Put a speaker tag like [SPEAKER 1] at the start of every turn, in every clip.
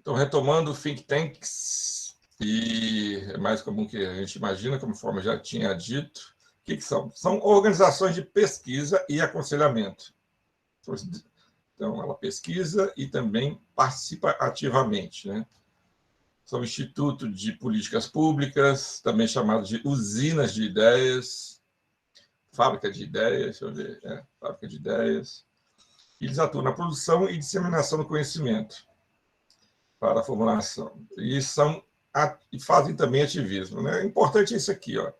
[SPEAKER 1] Então, retomando think tanks, e é mais comum que a gente imagina, conforme eu já tinha dito, o que são? São organizações de pesquisa e aconselhamento. Então, ela pesquisa e também participa ativamente, né? São institutos de políticas públicas, também chamados de usinas de ideias, fábrica de ideias, deixa eu ver, fábrica de ideias. Eles atuam na produção e disseminação do conhecimento para a formulação. E fazem também ativismo, né? É importante isso aqui, ó.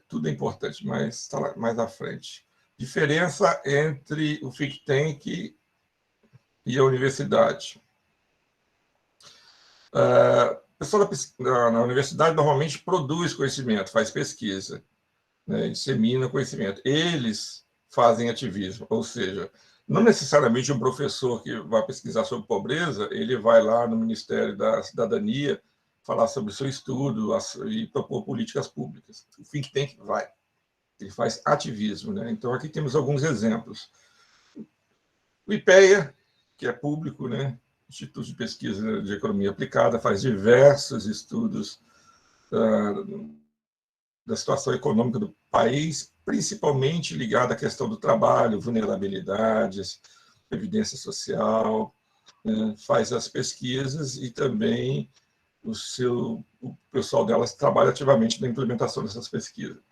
[SPEAKER 1] Tudo é importante, mas está lá mais à frente. Diferença entre o think tank e a universidade. A pessoa na universidade normalmente produz conhecimento, faz pesquisa, né, dissemina conhecimento. Eles fazem ativismo, ou seja, não necessariamente um professor que vai pesquisar sobre pobreza, ele vai lá no Ministério da Cidadania falar sobre o seu estudo e propor políticas públicas. O think tank vai, ele faz ativismo, né? Então, aqui temos alguns exemplos. O IPEA, que é público, né? Instituto de Pesquisa de Economia Aplicada, faz diversos estudos da situação econômica do país, principalmente ligada à questão do trabalho, vulnerabilidades, previdência social, né? Faz as pesquisas e também o pessoal delas trabalha ativamente na implementação dessas pesquisas.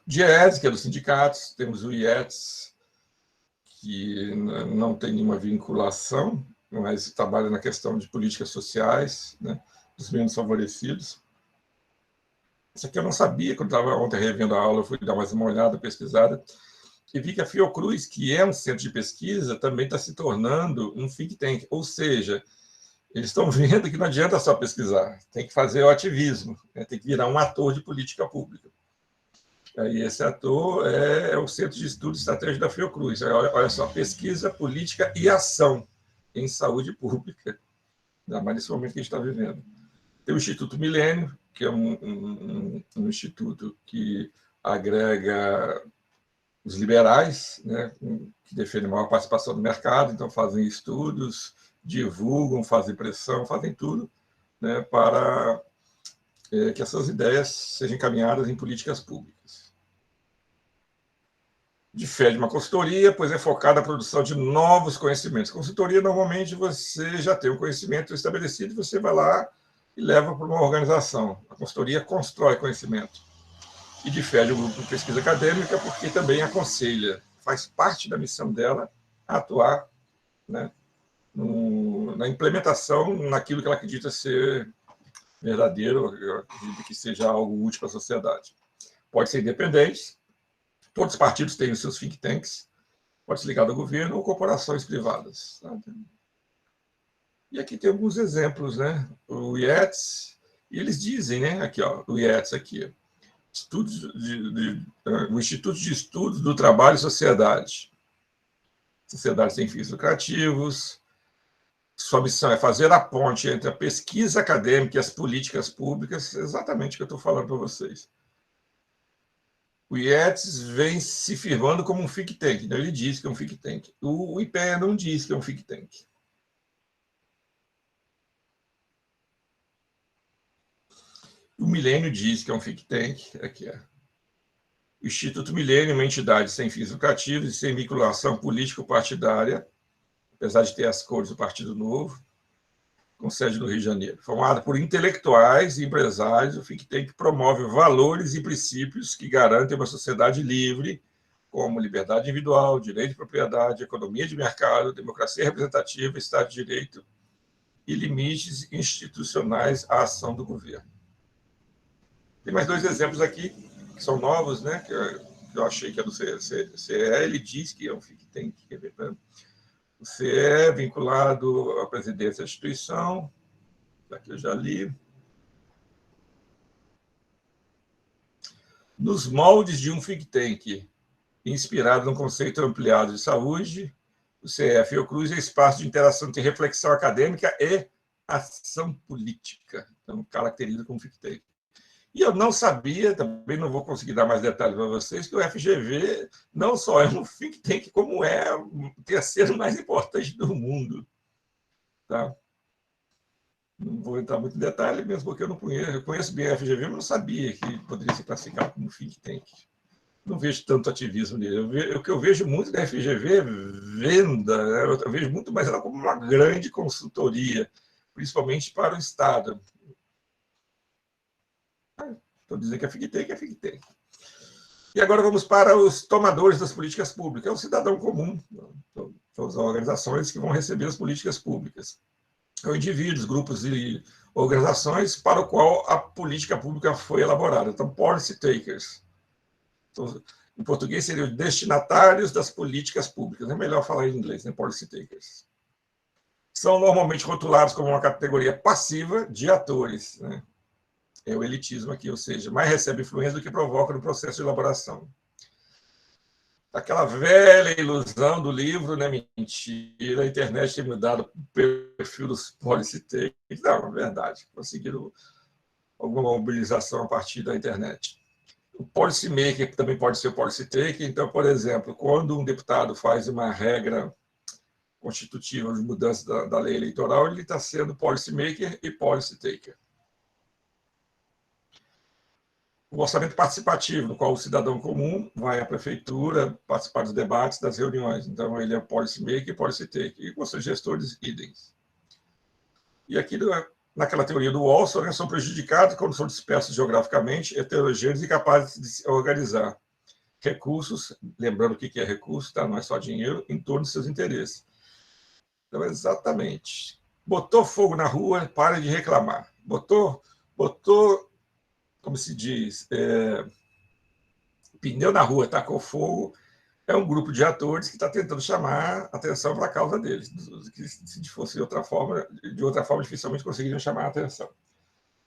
[SPEAKER 1] O DIEESE, que é dos sindicatos, temos o IETS, que não tem nenhuma vinculação, mas trabalha na questão de políticas sociais, né, dos menos favorecidos. Isso aqui eu não sabia, quando estava ontem revendo a aula, eu fui dar mais uma olhada, pesquisada, e vi que a Fiocruz, que é um centro de pesquisa, também está se tornando um think tank, ou seja, eles estão vendo que não adianta só pesquisar, tem que fazer o ativismo, né, tem que virar um ator de política pública. E esse ator é o Centro de Estudos Estratégicos da Fiocruz. Olha só, pesquisa, política e ação em saúde pública, ainda mais nesse momento que a gente está vivendo. Tem o Instituto Milênio, que é um instituto que agrega os liberais, né, que defendem maior participação do mercado, então fazem estudos, divulgam, fazem pressão, fazem tudo, né, para que essas ideias sejam encaminhadas em políticas públicas. Difere de uma consultoria, pois é focada na produção de novos conhecimentos. Consultoria, normalmente, você já tem um conhecimento estabelecido e você vai lá e leva para uma organização. A consultoria constrói conhecimento. E difere de um grupo de pesquisa acadêmica porque também aconselha, faz parte da missão dela atuar, né, na implementação, naquilo que ela acredita ser verdadeiro, que seja algo útil para a sociedade. Pode ser independente, todos os partidos têm os seus think tanks, pode ser ligado ao governo ou corporações privadas. Tá? E aqui tem alguns exemplos, né? O IETS, e eles dizem, né? Aqui, ó, o IETS aqui, o Instituto de Estudos do Trabalho e Sociedade. Sociedade sem fins lucrativos. Sua missão é fazer a ponte entre a pesquisa acadêmica e as políticas públicas, exatamente o que eu estou falando para vocês. O IETS vem se firmando como um think tank, então ele diz que é um think tank. O IPEA não diz que é um think tank. O Milênio diz que é um think tank. Aqui é. O Instituto Milênio é uma entidade sem fins lucrativos e sem vinculação político-partidária, apesar de ter as cores do Partido Novo, com sede no Rio de Janeiro. Formado por intelectuais e empresários, o think tank promove valores e princípios que garantem uma sociedade livre, como liberdade individual, direito de propriedade, economia de mercado, democracia representativa, Estado de Direito e limites institucionais à ação do governo. Tem mais dois exemplos aqui, que são novos, né, que eu achei que é do CE, ele diz que é um think tank. O CE é vinculado à presidência da instituição, aqui eu já li. Nos moldes de um think tank, inspirado no conceito ampliado de saúde, o CE Fiocruz é espaço de interação entre reflexão acadêmica e ação política. Então, caracteriza como think tank. E eu não sabia, também não vou conseguir dar mais detalhes para vocês, que o FGV não só é um think tank, como é o terceiro mais importante do mundo. Tá? Não vou entrar muito em detalhe, mesmo porque eu conheço bem a FGV, mas não sabia que poderia ser classificado como think tank. Não vejo tanto ativismo nele. O que eu vejo muito da FGV é venda, né? Eu vejo muito mais ela como uma grande consultoria, principalmente para o Estado. Estou dizendo que é think tank, é think tank. E agora vamos para os tomadores das políticas públicas. É o cidadão comum, são as organizações que vão receber as políticas públicas. São indivíduos, grupos e organizações para o qual a política pública foi elaborada. Então, policy takers. Então, em português, seriam destinatários das políticas públicas. É melhor falar em inglês, né? Policy takers. São normalmente rotulados como uma categoria passiva de atores. Né? É o elitismo aqui, ou seja, mais recebe influência do que provoca no processo de elaboração. Aquela velha ilusão do livro, né? Mentira, a internet tem mudado o perfil dos policy takers. Não, é verdade. Conseguiram alguma mobilização a partir da internet. O policy maker também pode ser o policy taker. Então, por exemplo, quando um deputado faz uma regra constitutiva de mudança da lei eleitoral, ele está sendo policy maker e policy taker. O orçamento participativo, no qual o cidadão comum vai à prefeitura participar dos debates, das reuniões. Então, ele é policy maker e policy taker. E com seus gestores, idem. E aqui, naquela teoria do Walson, são prejudicados quando são dispersos geograficamente, heterogêneos e capazes de se organizar recursos, lembrando o que é recurso, tá? Não é só dinheiro, em torno de seus interesses. Então, exatamente. Botou fogo na rua, pare de reclamar. Botou, como se diz, pneu na rua, tacou fogo, é um grupo de atores que está tentando chamar atenção para a causa deles, que se fosse de outra forma, dificilmente conseguiriam chamar a atenção.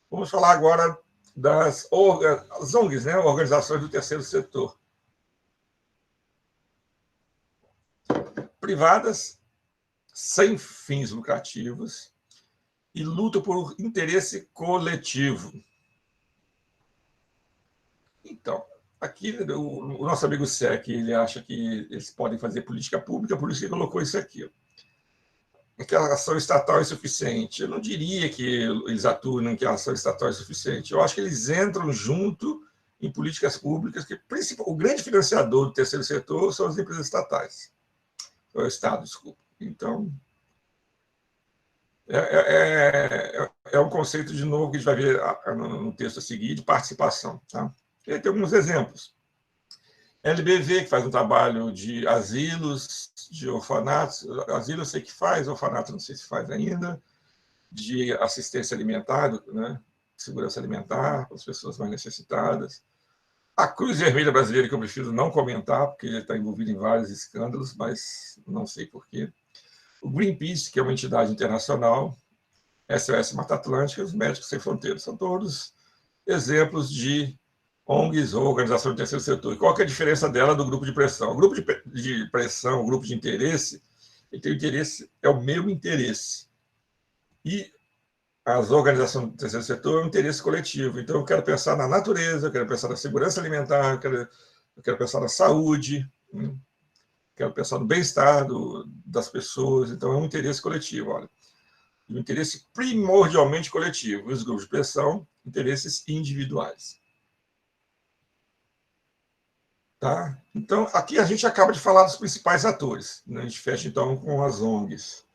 [SPEAKER 1] Vamos falar agora das ONGs, né? Organizações do terceiro setor. Privadas, sem fins lucrativos, e lutam por interesse coletivo. Então, aqui o nosso amigo Sec, ele acha que eles podem fazer política pública, por isso que ele colocou isso aqui. Que a ação estatal é suficiente. Eu não diria que eles atuam em que a ação estatal é suficiente. Eu acho que eles entram junto em políticas públicas, que o grande financiador do terceiro setor são as empresas estatais. É o Estado, desculpa. Então, é um conceito, de novo, que a gente vai ver no texto a seguir, de participação. Tá? E aí tem alguns exemplos. LBV, que faz um trabalho de asilos, de orfanatos. Asilo eu sei que faz, orfanato não sei se faz ainda. De assistência alimentar, né? Segurança alimentar para as pessoas mais necessitadas. A Cruz Vermelha Brasileira, que eu prefiro não comentar, porque ele está envolvido em vários escândalos, mas não sei porquê. O Greenpeace, que é uma entidade internacional, SOS Mata Atlântica, os Médicos Sem Fronteiras, são todos exemplos de ONGs ou organizações do terceiro setor. E qual que é a diferença dela do grupo de pressão? O grupo de pressão, o grupo de interesse, ele tem o interesse, é o meu interesse. E as organizações do terceiro setor é um interesse coletivo. Então, eu quero pensar na natureza, eu quero pensar na segurança alimentar, eu quero pensar na saúde, quero pensar no bem-estar das pessoas. Então, é um interesse coletivo. Olha. Um interesse primordialmente coletivo. E os grupos de pressão, interesses individuais. Tá? Então, aqui a gente acaba de falar dos principais atores. Né? A gente fecha, então, com as ONGs,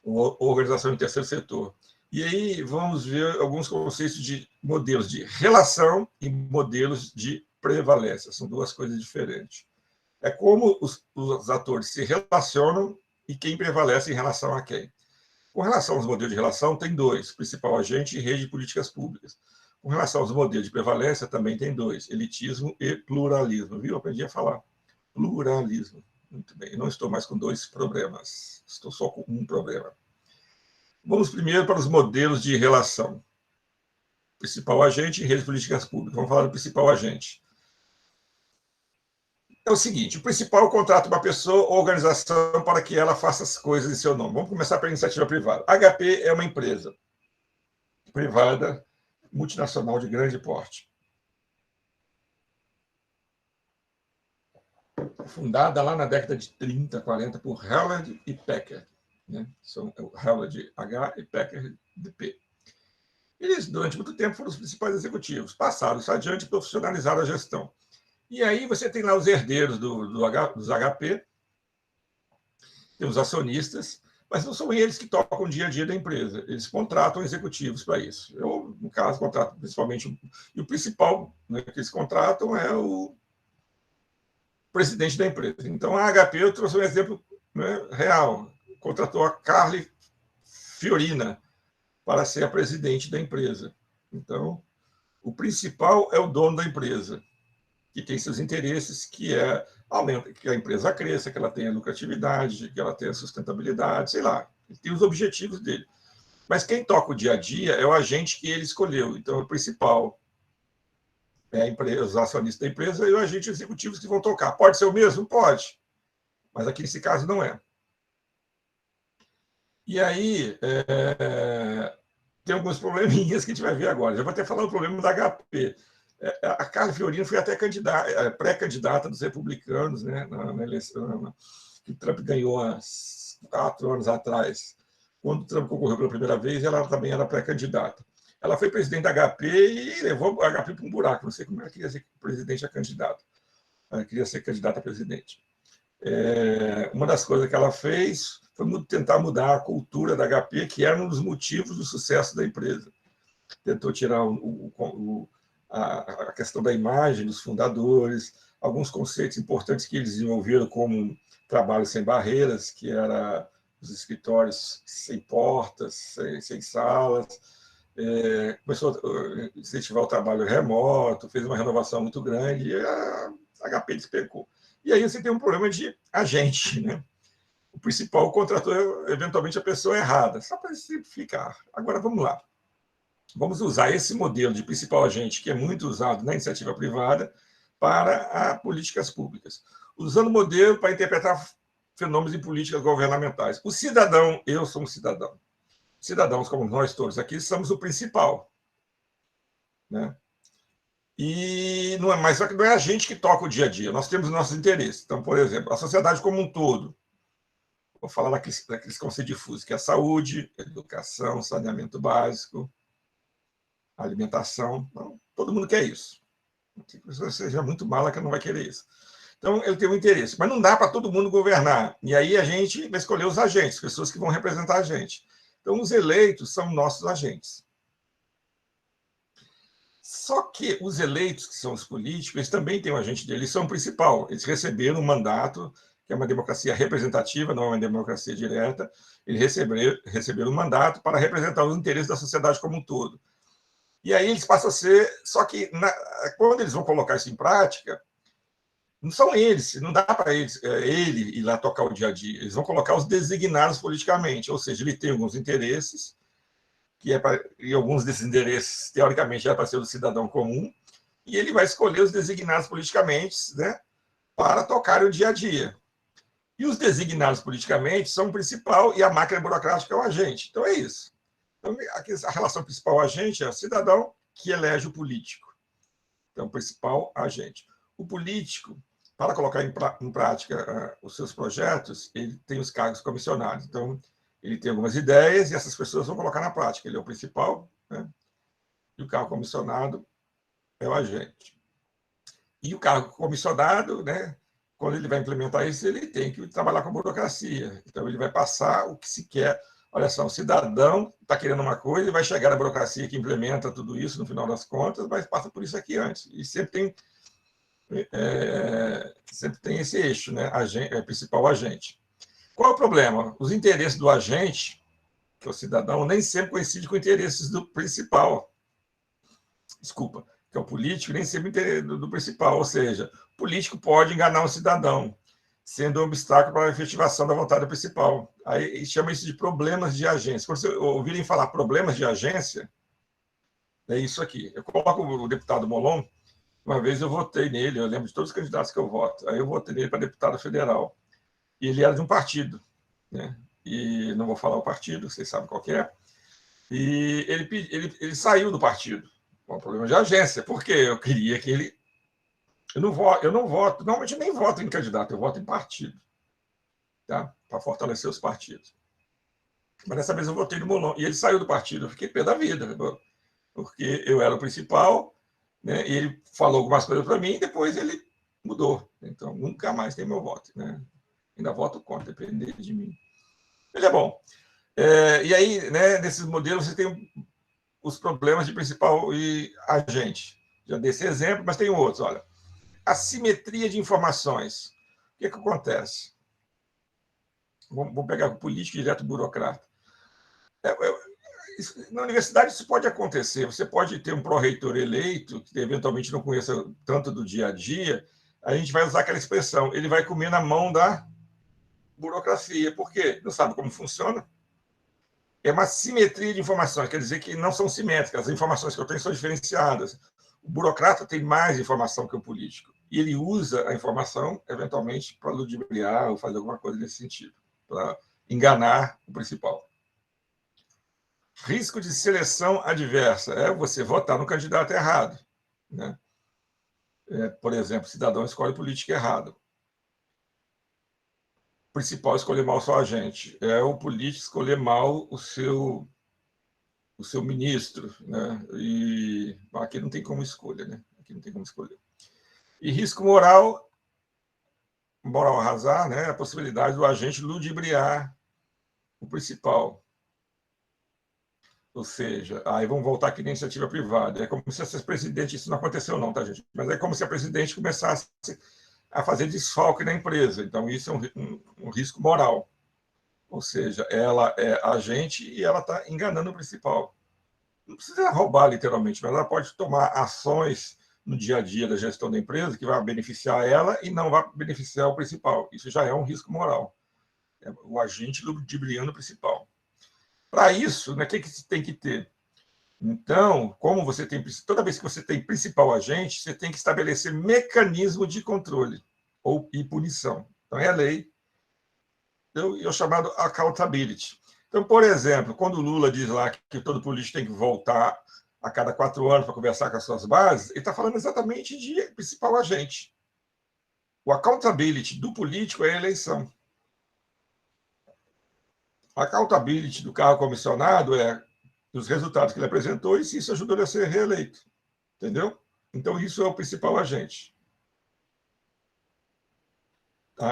[SPEAKER 1] Organização do Terceiro Setor. E aí vamos ver alguns conceitos de modelos de relação e modelos de prevalência. São duas coisas diferentes. É como os atores se relacionam e quem prevalece em relação a quem. Com relação aos modelos de relação, tem dois: principal agente e rede de políticas públicas. Com relação aos modelos de prevalência, também tem dois: elitismo e pluralismo. Viu? Aprendi a falar. Pluralismo. Muito bem. Não estou mais com dois problemas. Estou só com um problema. Vamos primeiro para os modelos de relação. Principal agente e rede de políticas públicas. Vamos falar do principal agente. É o seguinte: o principal contrata uma pessoa ou organização para que ela faça as coisas em seu nome. Vamos começar pela iniciativa privada. HP é uma empresa privada, multinacional de grande porte. Fundada lá na década de 30, 40 por Hewlett e Packard. né? São o Hewlett H e Packard de P. Eles, durante muito tempo, foram os principais executivos. Passaram isso adiante e profissionalizaram a gestão. E aí você tem lá os herdeiros dos HP, tem os acionistas, mas não são eles que tocam o dia a dia da empresa. Eles contratam executivos para isso. Eu, no caso, contrato principalmente... E o principal, né, que eles contratam é o presidente da empresa. Então, a HP, eu trouxe um exemplo, né, real. Contratou a Carly Fiorina para ser a presidente da empresa. Então, o principal é o dono da empresa, que tem seus interesses, que é que a empresa cresça, que ela tenha lucratividade, que ela tenha sustentabilidade, sei lá. Ele tem os objetivos dele. Mas quem toca o dia a dia é o agente que ele escolheu. Então, o principal é a empresa, os acionistas da empresa e o agente executivo que vão tocar. Pode ser o mesmo? Pode. Mas aqui, nesse caso, não é. E aí, tem alguns probleminhas que a gente vai ver agora. Já vou até falar o problema da HP. A Carla Fiorina foi até pré-candidata dos republicanos, né, na eleição que o Trump ganhou há 4 anos atrás. Quando o Trump concorreu pela primeira vez, ela também era pré-candidata. Ela foi presidente da HP e levou a HP para um buraco. Não sei como ela queria ser presidente a candidata. Ela queria ser candidata a presidente. Uma das coisas que ela fez foi tentar mudar a cultura da HP, que era um dos motivos do sucesso da empresa. Tentou tirar a questão da imagem dos fundadores, alguns conceitos importantes que eles desenvolveram, como trabalho sem barreiras, que era os escritórios sem portas, sem salas. Começou a incentivar o trabalho remoto, fez uma renovação muito grande e a HP despecou. E aí você tem um problema de agente, né? O principal contratou, eventualmente, a pessoa errada, só para simplificar. Agora, vamos lá. Vamos usar esse modelo de principal agente, que é muito usado na iniciativa privada, para políticas públicas. Usando o modelo para interpretar fenômenos em políticas governamentais. O cidadão, eu sou um cidadão. Cidadãos como nós todos aqui somos o principal, né? E não é mais, só que não é a gente que toca o dia a dia, nós temos nossos interesses. Então, por exemplo, a sociedade como um todo, vou falar daqueles conceitos difusos, que é a saúde, educação, saneamento básico, alimentação. Então, todo mundo quer isso. Que a pessoa seja muito mala que não vai querer isso. Então, ele tem um interesse. Mas não dá para todo mundo governar. E aí a gente vai escolher os agentes, pessoas que vão representar a gente. Então, os eleitos são nossos agentes. Só que os eleitos, que são os políticos, eles também têm um agente deles, eles são o principal. Eles receberam um mandato, que é uma democracia representativa, não é uma democracia direta. Eles receberam um mandato para representar os interesses da sociedade como um todo. E aí eles passam a ser... Só que, quando eles vão colocar isso em prática, não são eles, não dá para ele ir lá tocar o dia a dia. Eles vão colocar os designados politicamente, ou seja, ele tem alguns interesses, e alguns desses interesses, teoricamente, é para ser do cidadão comum, e ele vai escolher os designados politicamente, né, para tocar o dia a dia. E os designados politicamente são o principal, e a máquina burocrática é o agente. Então, é isso. Então, a relação principal agente é o cidadão que elege o político. Então, o principal agente. O político, para colocar em prática os seus projetos, ele tem os cargos comissionados. Então, ele tem algumas ideias e essas pessoas vão colocar na prática. Ele é o principal, né? E o cargo comissionado é o agente. E o cargo comissionado, né, quando ele vai implementar isso, ele tem que trabalhar com a burocracia. Então, ele vai passar o que se quer. Olha só, o cidadão está querendo uma coisa e vai chegar na burocracia que implementa tudo isso, no final das contas, mas passa por isso aqui antes. E sempre tem esse eixo, né? Principal agente. Qual é o problema? Os interesses do agente, que é o cidadão, nem sempre coincidem com os interesses do principal. Desculpa, que é o político, nem sempre interesse do principal. Ou seja, o político pode enganar o cidadão, sendo um obstáculo para a efetivação da vontade principal. Aí chama isso de problemas de agência. Quando vocês ouvirem falar problemas de agência, é isso aqui. Eu coloco o deputado Molon, uma vez eu votei nele, eu lembro de todos os candidatos que eu voto, aí eu votei nele para deputado federal. E ele era de um partido, né? E não vou falar o partido, vocês sabem qual que é. E ele saiu do partido, com problema de agência, porque eu queria que ele... Eu não voto, normalmente nem voto em candidato, eu voto em partido, tá? Para fortalecer os partidos. Mas dessa vez eu votei no Molon. E ele saiu do partido. Eu fiquei pé da vida, porque eu era o principal, né? E ele falou algumas coisas para mim e depois ele mudou. Então, nunca mais tem meu voto, né? Ainda voto contra, depender de mim. Ele é bom. E aí, né, nesses modelos, você tem os problemas de principal e agente. Já dei esse exemplo, mas tem outros. Olha, assimetria de informações. O que acontece? Vamos pegar o político direto burocrata. Na universidade isso pode acontecer. Você pode ter um pró-reitor eleito, que eventualmente não conheça tanto do dia a dia, a gente vai usar aquela expressão, ele vai comer na mão da burocracia. Por quê? Não sabe como funciona. É uma simetria de informações, quer dizer que não são simétricas, as informações que eu tenho são diferenciadas. O burocrata tem mais informação que o político, e ele usa a informação, eventualmente, para ludibriar ou fazer alguma coisa nesse sentido, para enganar o principal. Risco de seleção adversa é você votar no candidato errado, né? Por exemplo, o cidadão escolhe político errado. O principal escolher mal só a gente. É o político escolher mal o seu ministro, né? E aqui não tem como escolha, né? Aqui não tem como escolher. E risco moral arrasar, né? A possibilidade do agente ludibriar o principal. Ou seja, aí vamos voltar aqui na iniciativa privada. É como se esse presidente, isso não aconteceu não, tá, gente? Mas é como se a presidente começasse a fazer desfalque na empresa. Então, isso é um risco moral. Ou seja, ela é agente e ela está enganando o principal. Não precisa roubar, literalmente, mas ela pode tomar ações no dia a dia da gestão da empresa que vai beneficiar ela e não vai beneficiar o principal. Isso já é um risco moral. É o agente ludibriando o principal. Para isso, né, o que você tem que ter? Então, como você tem, toda vez que você tem principal agente, você tem que estabelecer mecanismo de controle e punição. Então, é a lei, o chamado accountability. Então, por exemplo, quando o Lula diz lá que todo político tem que voltar a cada 4 anos para conversar com as suas bases, ele está falando exatamente de principal agente. O accountability do político é a eleição. A accountability do cargo comissionado é os resultados que ele apresentou e se isso ajudou ele a ser reeleito. Entendeu? Então, isso é o principal agente.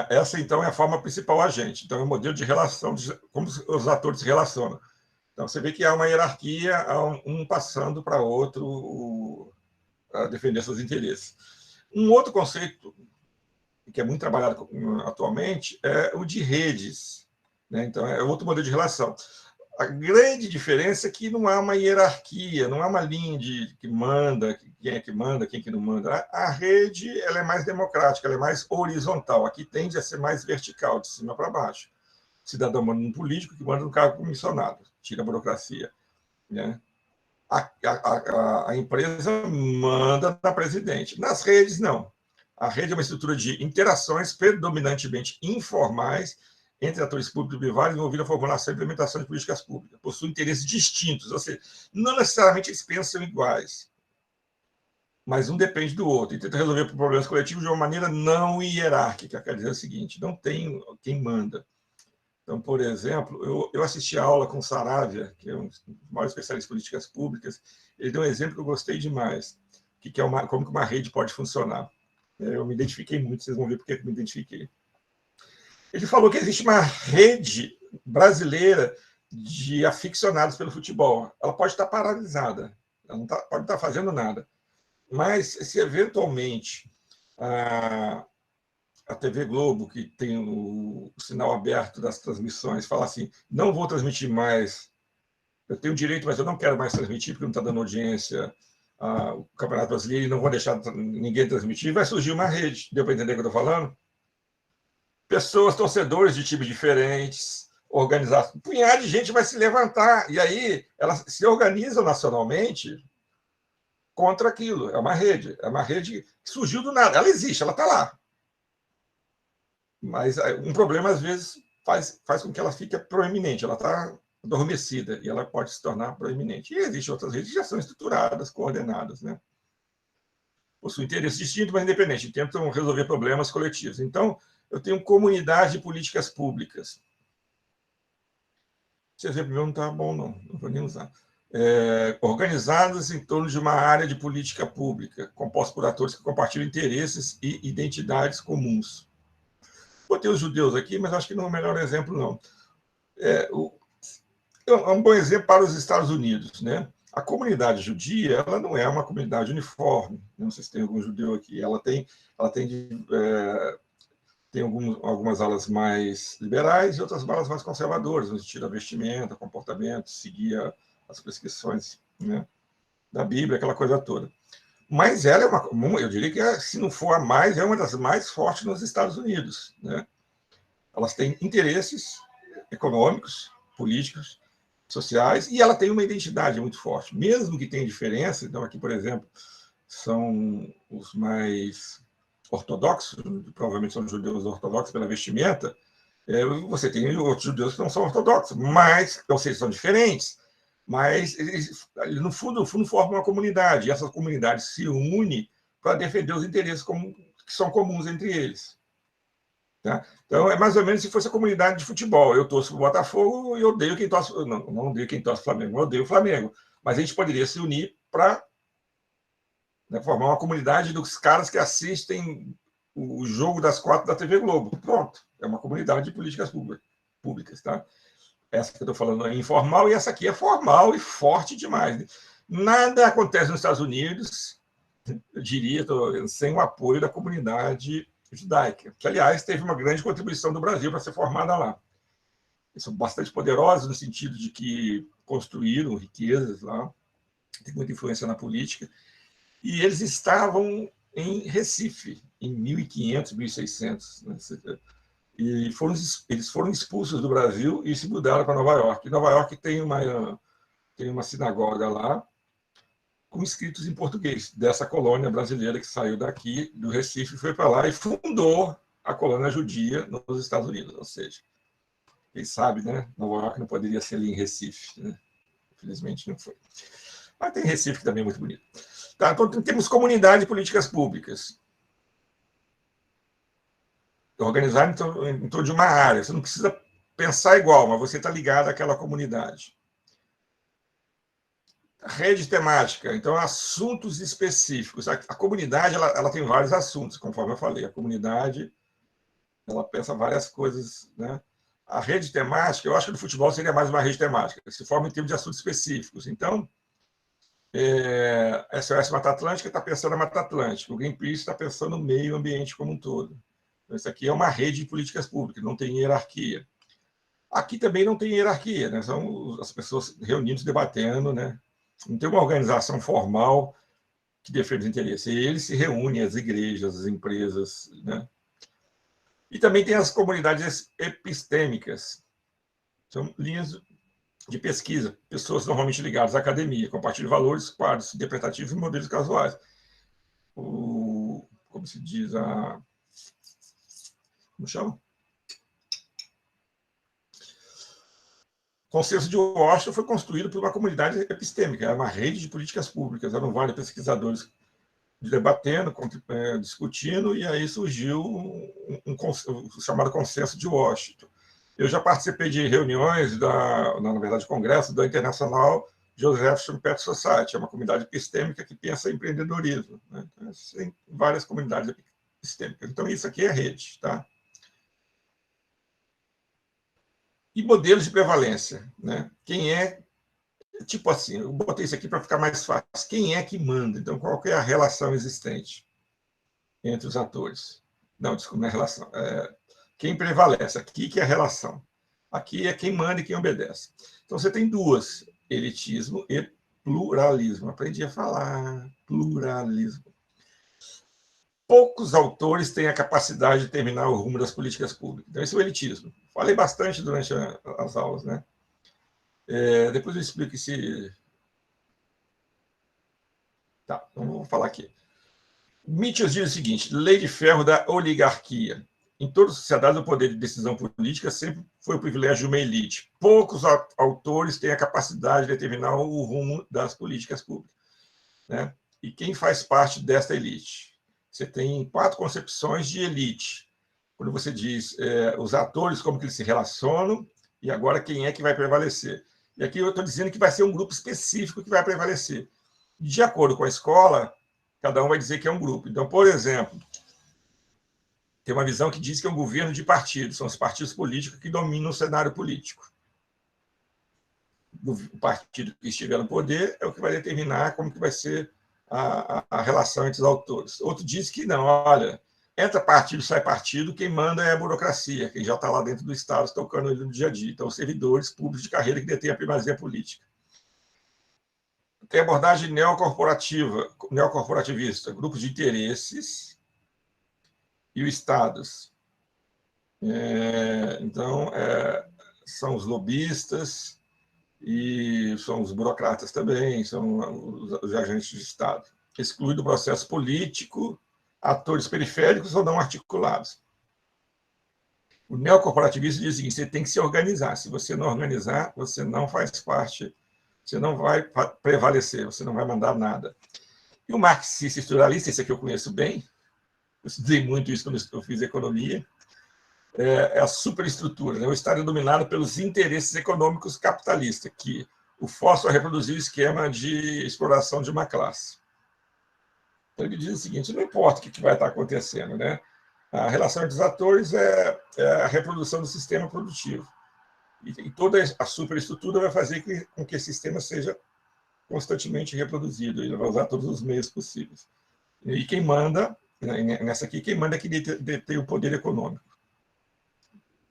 [SPEAKER 1] Essa, então, é a forma principal agente. Então, é o modelo de relação, como os atores se relacionam. Então, você vê que há uma hierarquia, um passando para outro a defender seus interesses. Um outro conceito que é muito trabalhado atualmente é o de redes, né? Então, é outro modelo de relação. A grande diferença é que não há uma hierarquia, não há uma linha que manda, quem é que manda, quem é que não manda. A rede ela é mais democrática, ela é mais horizontal. Aqui tende a ser mais vertical, de cima para baixo. O cidadão manda um político que manda um cargo comissionado, tira a burocracia, né? A empresa manda na presidente. Nas redes, não. A rede é uma estrutura de interações predominantemente informais entre atores públicos e privados envolvidos na formulação e implementação de políticas públicas. Possuem interesses distintos, ou seja, não necessariamente eles pensam iguais, mas um depende do outro e tenta resolver problemas coletivos de uma maneira não hierárquica. Quer dizer o seguinte, não tem quem manda. Então, por exemplo, eu assisti a aula com o Saravia, que é um dos maiores especialistas em políticas públicas. Ele deu um exemplo que eu gostei demais, que é como que uma rede pode funcionar. Eu me identifiquei muito, vocês vão ver por que eu me identifiquei. Ele falou que existe uma rede brasileira de aficionados pelo futebol. Ela pode estar paralisada, ela não pode não estar fazendo nada. Mas, se eventualmente a TV Globo, que tem o sinal aberto das transmissões, fala assim, não vou transmitir mais, eu tenho direito, mas eu não quero mais transmitir, porque não está dando audiência o Campeonato Brasileiro e não vou deixar ninguém transmitir, vai surgir uma rede. Deu para entender o que eu estou falando? Pessoas, torcedores de times diferentes, organizados, um punhado de gente vai se levantar, e aí elas se organizam nacionalmente contra aquilo. É uma rede que surgiu do nada. Ela existe, ela está lá. Mas um problema, às vezes, faz com que ela fique proeminente. Ela está adormecida e ela pode se tornar proeminente. E existem outras redes que já são estruturadas, coordenadas, né? Possuem interesses distintos, mas independentes, tentam resolver problemas coletivos. Então, eu tenho comunidade de políticas públicas.
[SPEAKER 2] Esse exemplo meu não está bom, não vou nem usar. Organizadas em torno de uma área de política pública, composta por atores que compartilham interesses e identidades comuns. Botei os judeus aqui, mas acho que não é o melhor exemplo, não. É um bom exemplo para os Estados Unidos, né? A comunidade judia, ela não é uma comunidade uniforme. Não sei se tem algum judeu aqui. Ela tem algumas alas mais liberais e outras alas mais conservadoras, no sentido da vestimenta, comportamento, seguir as prescrições, né, da Bíblia, aquela coisa toda. Mas ela é eu diria que, se não for a mais, é uma das mais fortes nos Estados Unidos, né? Elas têm interesses econômicos, políticos, sociais, e ela tem uma identidade muito forte, mesmo que tenha diferença. Então, aqui, por exemplo, são os mais ortodoxos, provavelmente são judeus ortodoxos pela vestimenta. Você tem outros judeus que não são ortodoxos, mas, ou seja, são diferentes, mas eles, no fundo, formam uma comunidade, e essa comunidade se une para defender os interesses que são comuns entre eles. Tá? Então, é mais ou menos se fosse a comunidade de futebol. Eu torço para o Botafogo e odeio quem torce... Não odeio quem torce para o Flamengo, eu odeio o Flamengo. Mas a gente poderia se unir para, né, formar uma comunidade dos caras que assistem o jogo das 4 da TV Globo. Pronto. É uma comunidade de políticas públicas. Tá? Essa que eu estou falando é informal e essa aqui é formal e forte demais. Nada acontece nos Estados Unidos, eu diria, sem o apoio da comunidade judaica, que, aliás, teve uma grande contribuição do Brasil para ser formada lá. Eles são bastante poderosos no sentido de que construíram riquezas lá, tem muita influência na política, e eles estavam em Recife, em 1500, 1600, né? E eles foram expulsos do Brasil e se mudaram para Nova York. E Nova York tem uma sinagoga lá, com escritos em português, dessa colônia brasileira que saiu daqui, do Recife, foi para lá e fundou a colônia judia nos Estados Unidos. Ou seja, quem sabe, né? Nova York não poderia ser ali em Recife, né? Infelizmente não foi. Mas tem Recife que também é muito bonito. Tá, então, temos comunidade de políticas públicas. Organizar em torno de uma área. Você não precisa pensar igual, mas você está ligado àquela comunidade. Rede temática, então, assuntos específicos. A comunidade ela tem vários assuntos, conforme eu falei. A comunidade ela pensa várias coisas, né? A rede temática, eu acho que no futebol seria mais uma rede temática, que se forma em termos de assuntos específicos. Então, a SOS Mata Atlântica está pensando na Mata Atlântica, o Greenpeace está pensando no meio ambiente como um todo. Então, isso aqui é uma rede de políticas públicas, não tem hierarquia. Aqui também não tem hierarquia, né? São as pessoas reunindo, debatendo, né? Não tem uma organização formal que defende os interesses. E eles se reúnem, as igrejas, as empresas, né? E também tem as comunidades epistêmicas. São linhas de pesquisa, pessoas normalmente ligadas à academia, compartilham valores, quadros interpretativos e modelos casuais. Como se diz, como chama? O Consenso de Washington foi construído por uma comunidade epistêmica, era uma rede de políticas públicas, eram vários pesquisadores debatendo, discutindo, e aí surgiu o chamado Consenso de Washington. Eu já participei de reuniões, na verdade, congresso da International Joseph Schumpeter Society, é uma comunidade epistêmica que pensa em empreendedorismo, né? Então, tem várias comunidades epistêmicas. Então, isso aqui é rede, tá? E modelos de prevalência, né? Quem é, tipo assim, eu botei isso aqui para ficar mais fácil. Quem é que manda? Então, qual é a relação existente entre os atores? Não, desculpa, não é relação. Quem prevalece? Aqui que é a relação. Aqui é quem manda e quem obedece. Então, você tem duas, elitismo e pluralismo. Aprendi a falar pluralismo. Poucos autores têm a capacidade de determinar o rumo das políticas públicas. Então, esse é o elitismo. Falei bastante durante as aulas, né? Depois eu explico se... Tá, então vou falar aqui. Mitchell diz o seguinte: lei de ferro da oligarquia. Em toda sociedade, o poder de decisão política sempre foi o privilégio de uma elite. Poucos autores têm a capacidade de determinar o rumo das políticas públicas, né? E quem faz parte desta elite? Você tem 4 concepções de elite. Quando você diz os atores, como que eles se relacionam,
[SPEAKER 1] E agora quem é que vai prevalecer? E aqui eu estou dizendo que vai ser um grupo específico que vai prevalecer. De acordo com a escola, cada um vai dizer que é um grupo. Então, por exemplo, tem uma visão que diz que é um governo de partidos, são os partidos políticos que dominam o cenário político. O partido que estiver no poder é o que vai determinar como que vai ser a relação entre os autores. Outro diz que não, olha, entra partido, sai partido, quem manda é a burocracia, quem já está lá dentro do Estado, tocando ele no dia a dia. Então, os servidores públicos de carreira que detêm a primazia política. Tem abordagem neocorporativista, grupos de interesses e os estados. Então, são os lobistas e são os burocratas também, são os agentes de Estado. Exclui do processo político atores periféricos ou não articulados. O neocorporativismo diz o seguinte: você tem que se organizar. Se você não organizar, você não faz parte, você não vai prevalecer, você não vai mandar nada. E o marxista estruturalista, esse aqui eu conheço bem, eu estudei muito isso quando eu fiz economia, é a superestrutura. Né? O Estado é dominado pelos interesses econômicos capitalistas, que o forçam a reproduzir o esquema de exploração de uma classe. Então, ele diz o seguinte: não importa o que vai estar acontecendo, né? A relação entre os atores é a reprodução do sistema produtivo. E toda a superestrutura vai fazer com que esse sistema seja constantemente reproduzido. Ele vai usar todos os meios possíveis. E quem manda, nessa aqui, quem manda é quem detém o poder econômico.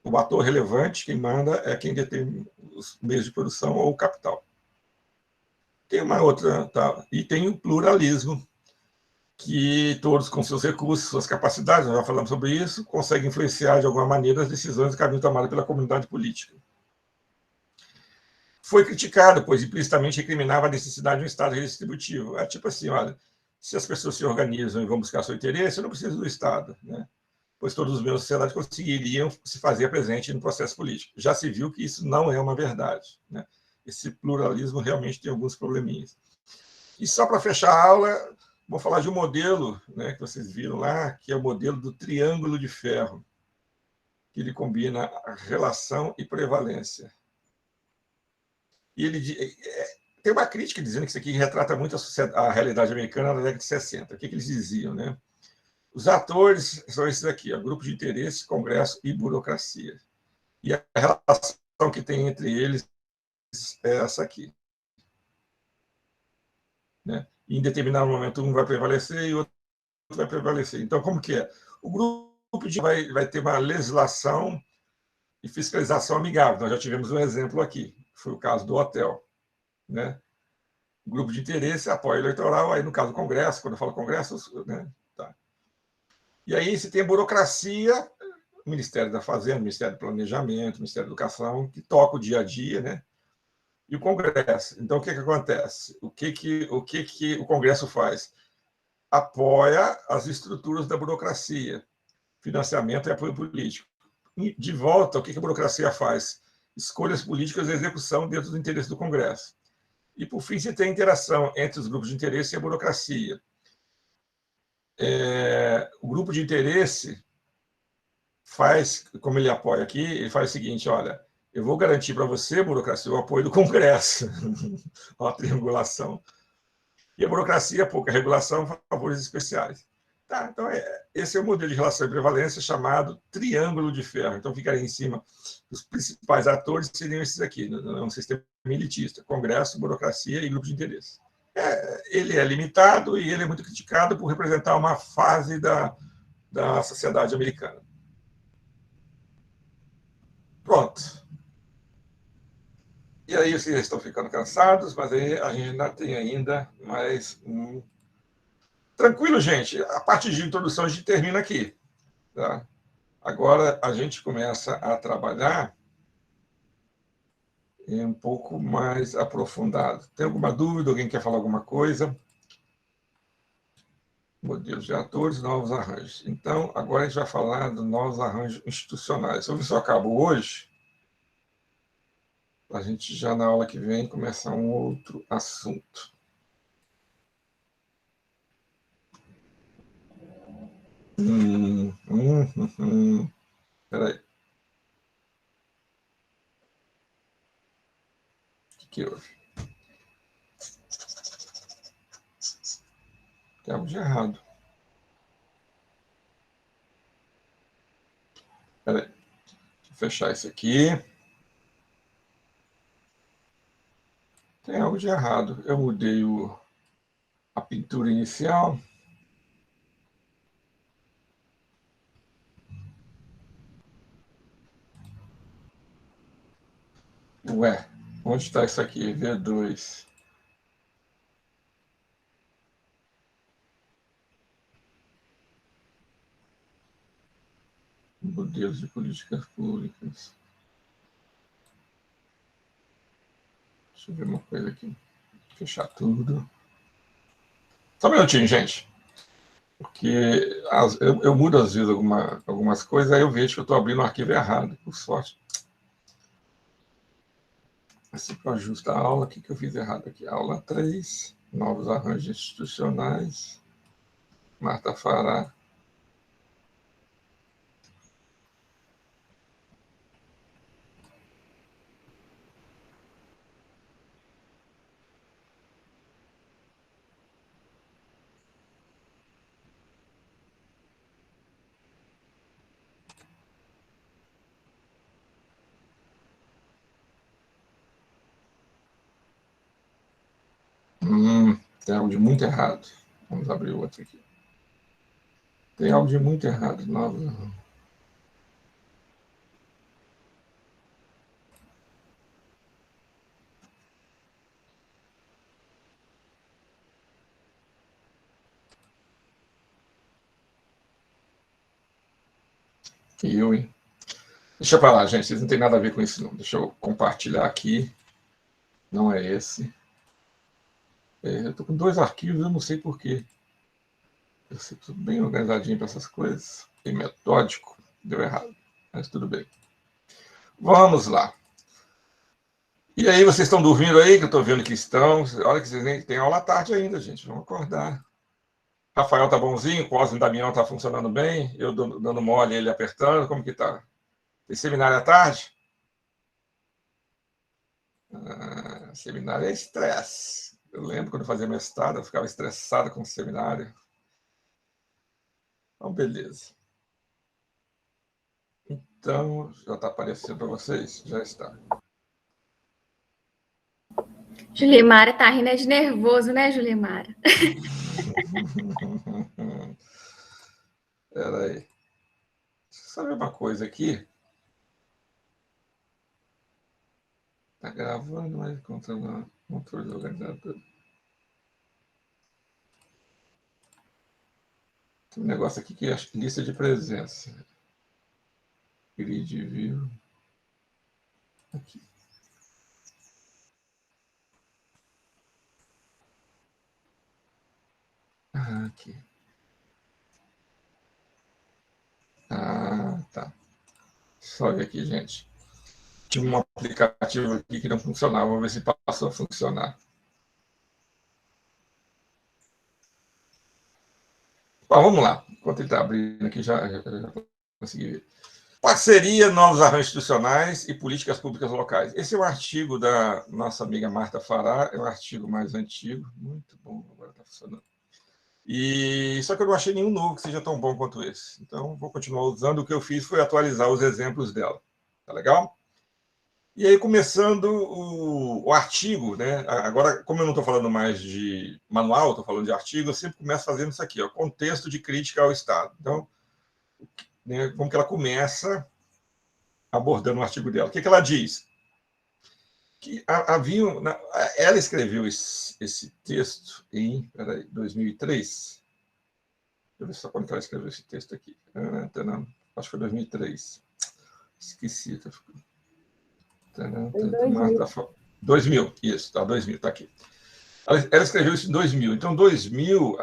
[SPEAKER 1] O ator relevante, quem manda é quem detém os meios de produção ou o capital. Tem uma outra, tá? E tem o pluralismo, que todos, com seus recursos, suas capacidades, nós já falamos sobre isso, conseguem influenciar de alguma maneira as decisões e caminho tomado pela comunidade política. Foi criticado, pois implicitamente recriminava a necessidade de um Estado redistributivo. É tipo assim, olha, se as pessoas se organizam e vão buscar seu interesse, eu não preciso do Estado, né? Pois todos os membros da sociedade conseguiriam se fazer presente no processo político. Já se viu que isso não é uma verdade, né? Esse pluralismo realmente tem alguns probleminhas. E só para fechar a aula, vou falar de um modelo, né, que vocês viram lá, que é o modelo do triângulo de ferro, que ele combina a relação e prevalência. E ele tem uma crítica dizendo que isso aqui retrata muito a realidade americana na década de 60. O que eles diziam, né? Os atores são esses aqui, ó, grupo de interesse, congresso e burocracia. E a relação que tem entre eles é essa aqui. Né? E em determinado momento um vai prevalecer e o outro vai prevalecer. Então, como que é? O grupo vai ter uma legislação e fiscalização amigável. Nós já tivemos um exemplo aqui, que foi o caso do hotel. Né? O grupo de interesse apoia eleitoral, aí no caso do Congresso, quando eu falo Congresso, né? Tá. E aí se tem a burocracia, o Ministério da Fazenda, o Ministério do Planejamento, o Ministério da Educação, que toca o dia a dia, né? E o Congresso. Então, o que acontece? O que o Congresso faz? Apoia as estruturas da burocracia, financiamento e apoio político. E, de volta, o que a burocracia faz? Escolhas políticas e execução dentro do interesse do Congresso. E, por fim, se tem interação entre os grupos de interesse e a burocracia. O grupo de interesse faz, como ele apoia aqui, ele faz o seguinte: olha, eu vou garantir para você, burocracia, o apoio do Congresso, a triangulação. E a burocracia, pouca regulação, favores especiais. Tá, então, esse é o modelo de relação e prevalência chamado triângulo de ferro. Então, ficaria em cima. Os principais atores seriam esses aqui, no sistema elitista: Congresso, burocracia e grupo de interesse. Ele é limitado e ele é muito criticado por representar uma fase da sociedade americana. Pronto. E aí vocês estão ficando cansados, mas aí a gente ainda tem mais um... Tranquilo, gente. A parte de introdução a gente termina aqui. Tá? Agora a gente começa a trabalhar um pouco mais aprofundado. Tem alguma dúvida? Alguém quer falar alguma coisa? Modelos de atores, novos arranjos. Então, agora a gente vai falar dos novos arranjos institucionais. Eu só acabo hoje, a gente já na aula que vem começar um outro assunto. Peraí. que houve? Tem algo de errado. Espera aí. Deixa eu fechar isso aqui. Tem algo de errado. Eu mudei a pintura inicial. Ué, onde está isso aqui? V2. Modelos de políticas públicas. Deixa eu ver uma coisa aqui. Fechar tudo. Só um minutinho, gente. Porque eu mudo às vezes algumas coisas, aí eu vejo que eu estou abrindo o arquivo errado, por sorte. Assim que eu ajusto a aula, o que eu fiz errado aqui? Aula 3, novos arranjos institucionais. Marta Fará. Tem algo de muito errado. Vamos abrir o outro aqui. Tem algo de muito errado. Novos. Hein? Deixa eu falar, gente. Vocês não tem nada a ver com isso, não. Deixa eu compartilhar aqui. Não é esse. Eu estou com 2 arquivos, eu não sei porquê. Eu sei tudo bem organizadinho para essas coisas. Bem metódico. Deu errado. Mas tudo bem. Vamos lá. E aí, vocês estão dormindo aí? Que eu estou vendo que estão. Olha que vocês nem têm aula à tarde ainda, gente. Vamos acordar. Rafael tá bonzinho, Cosme e Damião tá funcionando bem, eu dando mole, ele apertando, como que tá? Tem seminário à tarde? Seminário é estresse. Eu lembro quando eu fazia mestrado, eu ficava estressado com o seminário. Então, beleza. Então, já está aparecendo para vocês? Já está.
[SPEAKER 3] Julimara tá rindo de nervoso, né, Julimara?
[SPEAKER 1] Espera aí. Deixa eu saber uma coisa aqui. Tá gravando, mas controle do organizador. Tem um negócio aqui que é lista de presença. Grid view. Aqui. Aqui. Tá. Só ver aqui, gente. Tinha um aplicativo aqui que não funcionava. Vamos ver se passou a funcionar. Bom, vamos lá. Enquanto ele está abrindo aqui, já consegui ver. Parceria, novos arranjos institucionais e políticas públicas locais. Esse é um artigo da nossa amiga Marta Fará, é um artigo mais antigo, muito bom, agora está funcionando. Só que eu não achei nenhum novo que seja tão bom quanto esse. Então, vou continuar usando. O que eu fiz foi atualizar os exemplos dela. Tá legal? E aí, começando o artigo, né? Agora, como eu não estou falando mais de manual, estou falando de artigo, eu sempre começo fazendo isso aqui, ó, contexto de crítica ao Estado. Então, né, como que ela começa abordando o artigo dela? O que ela diz? Que ela escreveu esse texto em 2003. Deixa eu ver só quando ela escreveu esse texto aqui. Acho que foi 2003. Esqueci. 2000, isso, tá, 2000, está aqui. Ela escreveu isso em 2000. Então, 2000,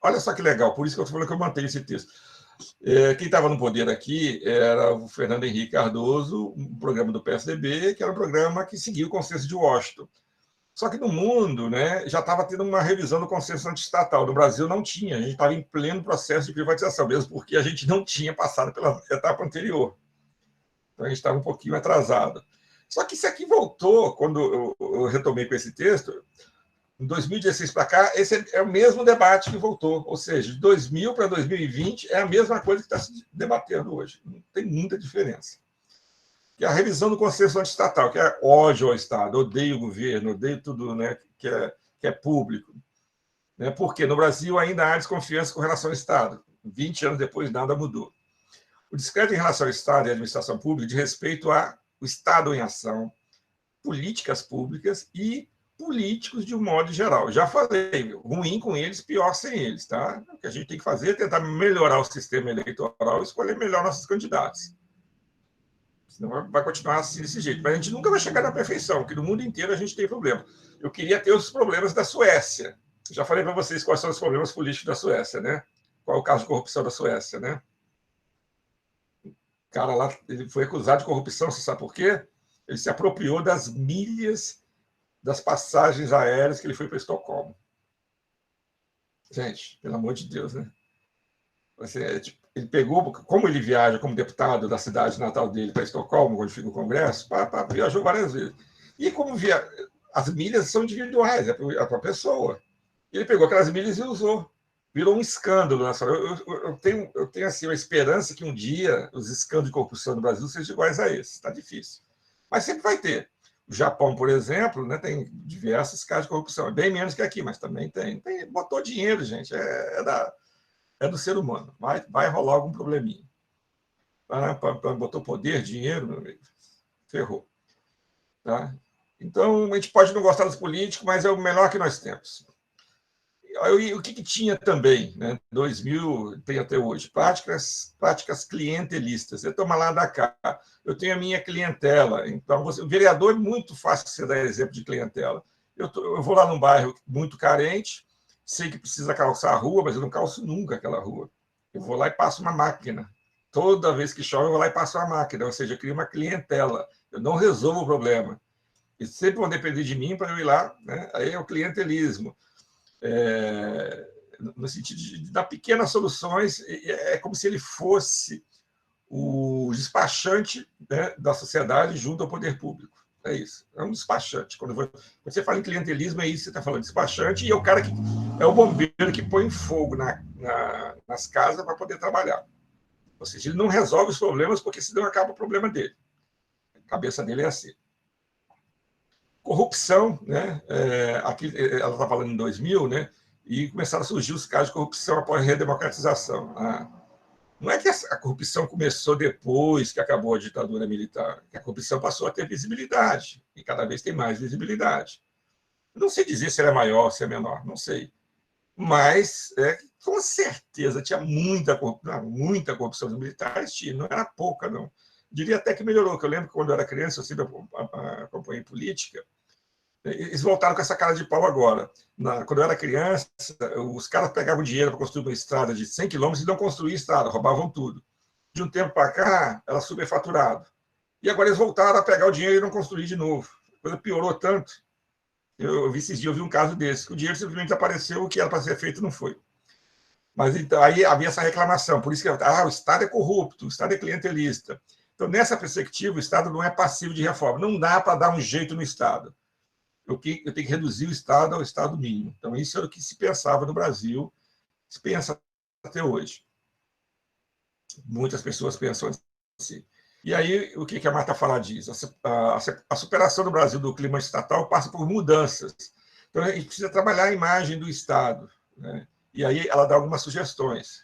[SPEAKER 1] olha só que legal, por isso que eu estou falando que eu mantenho esse texto. Quem estava no poder aqui era o Fernando Henrique Cardoso, um programa do PSDB, que era um programa que seguia o consenso de Washington. Só que no mundo, né, já estava tendo uma revisão do consenso antiestatal. No Brasil não tinha, a gente estava em pleno processo de privatização, mesmo porque a gente não tinha passado pela etapa anterior. Então, a gente estava um pouquinho atrasado.
[SPEAKER 2] Só que isso aqui voltou, quando eu retomei com esse texto, em 2016 para cá, esse é o mesmo debate que voltou. Ou seja, de 2000 para 2020 é a mesma coisa que está se debatendo hoje. Não tem muita diferença. Que é a revisão do consenso antiestatal, que é ódio ao Estado, odeio o governo, odeio tudo, né, que é público. Né? Porque no Brasil ainda há desconfiança com relação ao Estado. 20 anos depois, nada mudou. O descrédito em relação ao Estado e à administração pública de respeito ao Estado em ação, políticas públicas e políticos de um modo geral. Já falei, ruim com eles, pior sem eles. Tá? O que a gente tem que fazer é tentar melhorar o sistema eleitoral e escolher melhor nossos candidatos. Senão vai continuar assim desse jeito. Mas a gente nunca vai chegar na perfeição, porque no mundo inteiro a gente tem problema. Eu queria ter os problemas da Suécia. Já falei para vocês quais são os problemas políticos da Suécia, né? Qual é o caso de corrupção da Suécia, né? O cara lá, ele foi acusado de corrupção, você sabe por quê? Ele se apropriou das milhas das passagens aéreas que ele foi para Estocolmo. Gente, pelo amor de Deus, né? Ele pegou, como ele viaja como deputado da cidade natal dele para Estocolmo, onde fica o Congresso, viajou várias vezes. E como as milhas são individuais, é para a pessoa. Ele pegou aquelas milhas e usou. Virou um escândalo. Eu tenho assim, uma esperança que um dia os escândalos de corrupção no Brasil sejam iguais a esses. Está difícil. Mas sempre vai ter. O Japão, por exemplo, né, tem diversos casos de corrupção. Bem menos que aqui, mas também tem. Botou dinheiro, gente. É do ser humano. Vai rolar algum probleminha. Botou poder, dinheiro, meu amigo. Ferrou. Tá? Então, a gente pode não gostar dos políticos, mas é o melhor que nós temos. O que tinha também, né? 2000 tem até hoje, práticas clientelistas. Você toma lá da cá. Eu tenho a minha clientela. Então, o vereador é muito fácil você dar exemplo de clientela. Eu vou lá num bairro muito carente, sei que precisa calçar a rua, mas eu não calço nunca aquela rua. Eu vou lá e passo uma máquina. Toda vez que chove, eu vou lá e passo uma máquina. Ou seja, eu crio uma clientela. Eu não resolvo o problema. E sempre vão depender de mim para eu ir lá. Né? Aí é o clientelismo. No sentido de dar pequenas soluções, é como se ele fosse o despachante, né, da sociedade junto ao poder público. É isso, é um despachante. Quando você fala em clientelismo, é isso que você está falando, despachante, e é o cara que é o bombeiro que põe fogo nas casas para poder trabalhar. Ou seja, ele não resolve os problemas, porque senão acaba o problema dele. A cabeça dele é assim. Corrupção, né? Aqui ela está falando em 2000, né? E começaram a surgir os casos de corrupção após a redemocratização. Não é que a corrupção começou depois que acabou a ditadura militar, que a corrupção passou a ter visibilidade, e cada vez tem mais visibilidade. Não sei dizer se ela é maior, se é menor, não sei. Mas, com certeza, tinha muita corrupção dos militares, não era pouca, não. Diria até que melhorou, que eu lembro que quando eu era criança, eu sempre acompanhei política, eles voltaram com essa cara de pau agora. Quando eu era criança, os caras pegavam dinheiro para construir uma estrada de 100 quilômetros e não construíam estrada, roubavam tudo. De um tempo para cá, era superfaturado. E agora eles voltaram a pegar o dinheiro e não construir de novo. A coisa piorou tanto. Eu vi esses dias, eu vi um caso desse, que o dinheiro simplesmente apareceu, o que era para ser feito não foi. Mas então, aí havia essa reclamação, por isso que o Estado é corrupto, o Estado é clientelista. Então, nessa perspectiva, o Estado não é passivo de reforma. Não dá para dar um jeito no Estado. Eu tenho que reduzir o Estado ao Estado mínimo. Então, isso era o que se pensava no Brasil, se pensa até hoje. Muitas pessoas pensam assim. E aí, o que a Marta Fala diz? A superação do Brasil do clima estatal passa por mudanças. Então, a gente precisa trabalhar a imagem do Estado. Né? E aí ela dá algumas sugestões.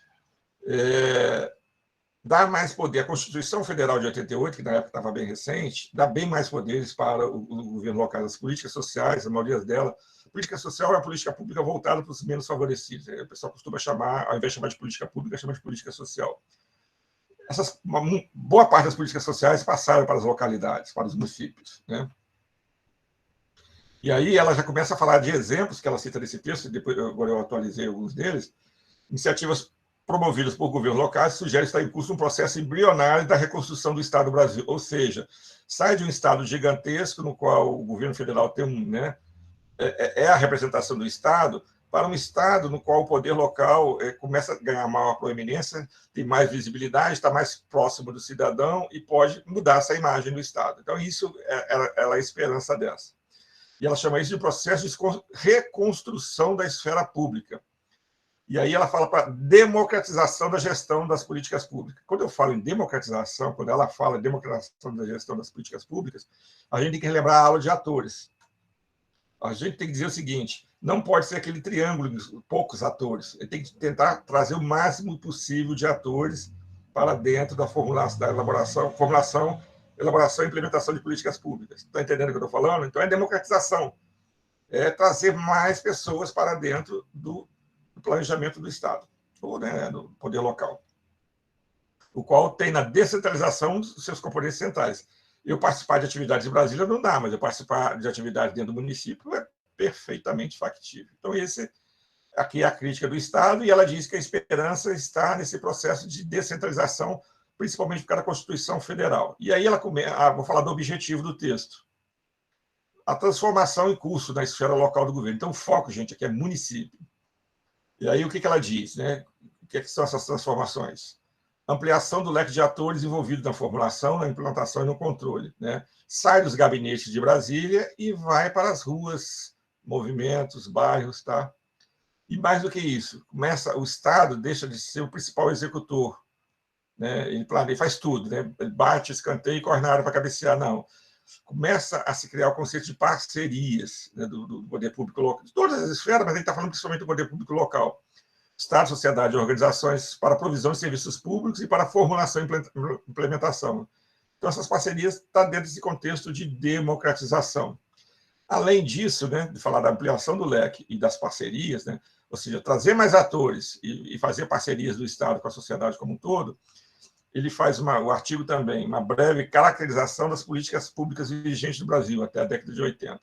[SPEAKER 2] Dar mais poder. A Constituição Federal de 88, que na época estava bem recente, dá bem mais poderes para o governo local. As políticas sociais, a maioria delas. Política social é uma política pública voltada para os menos favorecidos. O pessoal costuma chamar, ao invés de chamar de política pública, chama de política social. Uma boa parte das políticas sociais passaram para as localidades, para os municípios. Né? E aí ela já começa a falar de exemplos que ela cita nesse texto, depois agora eu atualizei alguns deles, iniciativas promovidas por governos locais, sugere estar em curso um processo embrionário da reconstrução do Estado do Brasil. Ou seja, sai de um Estado gigantesco, no qual o governo federal tem é a representação do Estado, para um Estado no qual o poder local começa a ganhar maior proeminência, tem mais visibilidade, está mais próximo do cidadão e pode mudar essa imagem do Estado. Então, isso é a esperança dessa. E ela chama isso de processo de reconstrução da esfera pública. E aí ela fala para democratização da gestão das políticas públicas. Quando eu falo em democratização, quando ela fala em democratização da gestão das políticas públicas, a gente tem que relembrar a aula de atores. A gente tem que dizer o seguinte, não pode ser aquele triângulo de poucos atores. Ele tem que tentar trazer o máximo possível de atores para dentro da formulação, da elaboração e implementação de políticas públicas. Está entendendo o que eu estou falando? Então, é democratização. É trazer mais pessoas para dentro do planejamento do Estado, ou do poder local, o qual tem na descentralização dos seus componentes centrais. Eu participar de atividades em Brasília não dá, mas eu participar de atividades dentro do município é perfeitamente factível. Então, esse aqui é a crítica do Estado, e ela diz que a esperança está nesse processo de descentralização, principalmente por causa da Constituição Federal. E aí ela começa, vou falar do objetivo do texto. A transformação em curso na esfera local do governo. Então, o foco, gente, aqui é município. E aí, o que ela diz? Né? O que são essas transformações? Ampliação do leque de atores envolvidos na formulação, na implantação e no controle. Né? Sai dos gabinetes de Brasília e vai para as ruas, movimentos, bairros. Tá? E mais do que isso, o Estado deixa de ser o principal executor. Né? Ele planeja, faz tudo, né? Ele bate, escanteia e corre na área para cabecear. Não. Começa a se criar o conceito de parcerias, né, do poder público local, de todas as esferas, mas a gente está falando principalmente do poder público local. Estado, sociedade e organizações para provisão de serviços públicos e para formulação e implementação. Então, essas parcerias estão dentro desse contexto de democratização. Além disso, né, de falar da ampliação do leque e das parcerias, né, ou seja, trazer mais atores e fazer parcerias do Estado com a sociedade como um todo, ele faz o artigo também, uma breve caracterização das políticas públicas vigentes no Brasil até a década de 80.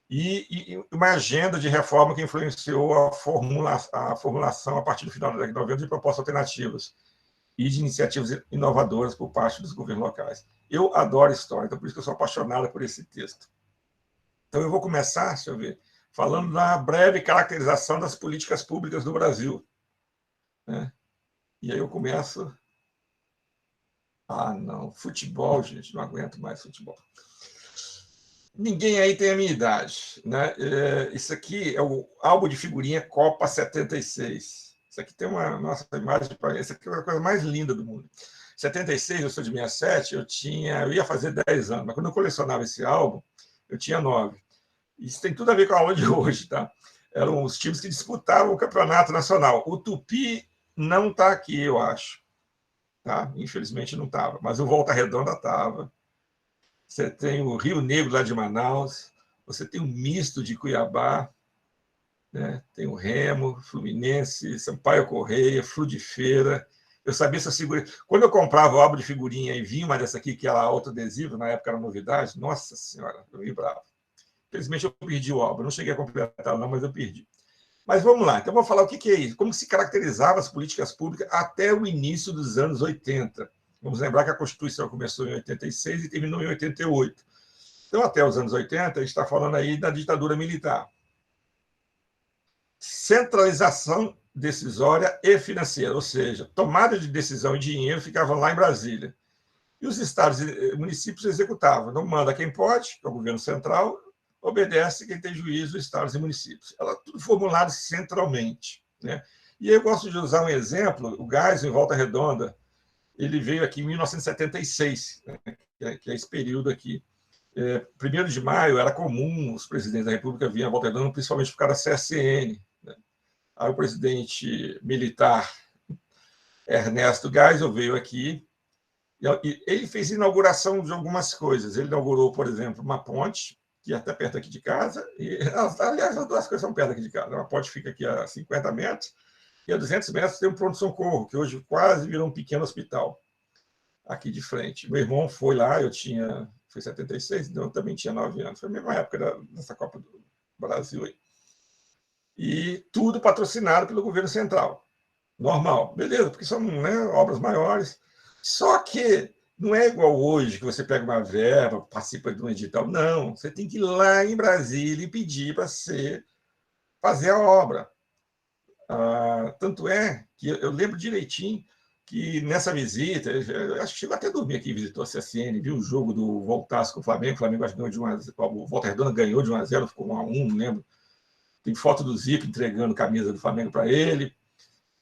[SPEAKER 2] E uma agenda de reforma que influenciou a formulação, a partir do final da década de 90, de propostas alternativas e de iniciativas inovadoras por parte dos governos locais. Eu adoro história, então por isso que eu sou apaixonada por esse texto. Então eu vou começar, deixa eu ver, falando da breve caracterização das políticas públicas do Brasil. Né? E aí eu começo... não, futebol, gente, não aguento mais futebol. Ninguém aí tem a minha idade, né? Isso aqui é o álbum de figurinha Copa 76. Isso aqui tem uma nossa imagem, essa aqui é a coisa mais linda do mundo. 76, eu sou de 67, eu ia fazer 10 anos, mas quando eu colecionava esse álbum, eu tinha 9. Isso tem tudo a ver com a aula de hoje, tá? Eram os times que disputavam o campeonato nacional. O Tupi não está aqui, eu acho. Tá? Infelizmente não estava, mas o Volta Redonda estava. Você tem o Rio Negro lá de Manaus, você tem o Misto de Cuiabá, né? Tem o Remo, Fluminense, Sampaio Correia, Flu de Feira. Eu sabia se eu segurei. Quando eu comprava o álbum de figurinha e vinha uma dessa aqui, que era autoadesivo, na época era novidade, nossa senhora, eu vibrava. Infelizmente eu perdi o álbum, não cheguei a completar, não, mas eu perdi. Mas vamos lá, então vou falar o que é isso, como se caracterizava as políticas públicas até o início dos anos 80. Vamos lembrar que a Constituição começou em 86 e terminou em 88. Então, até os anos 80, a gente está falando aí da ditadura militar. Centralização decisória e financeira, ou seja, tomada de decisão e dinheiro ficavam lá em Brasília. E os estados e municípios executavam. Não manda quem pode, que é o governo central, obedece quem tem juízo, estados e municípios. Ela tudo formulado centralmente. Né? E eu gosto de usar um exemplo, o Geisel, em Volta Redonda, ele veio aqui em 1976, né? que é esse período aqui. 1º de maio era comum os presidentes da República virem a Volta Redonda, principalmente por causa da CSN. Né? Aí o presidente militar Ernesto Geisel veio aqui, e ele fez inauguração de algumas coisas. Ele inaugurou, por exemplo, uma ponte, que é até perto aqui de casa, e, aliás, as duas coisas são perto aqui de casa. Uma ponte fica aqui a 50 metros, e a 200 metros tem um pronto-socorro, que hoje quase virou um pequeno hospital, aqui de frente. Meu irmão foi lá, foi em 76, então eu também tinha 9 anos. Foi a mesma época dessa Copa do Brasil aí. E tudo patrocinado pelo governo central. Normal, beleza, porque são, né, obras maiores. Só que não é igual hoje, que você pega uma verba, participa de um edital. Não, você tem que ir lá em Brasília e pedir para ser
[SPEAKER 1] fazer a obra. Tanto é que eu lembro direitinho que nessa visita, eu acho que chegou até a dormir aqui, visitou a CSN, viu o jogo do Voltaço com o Flamengo acho que ganhou de 1-0, o Volta Redonda ganhou de 1-0, ficou 1-1, não lembro. Tem foto do Zico entregando camisa do Flamengo para ele.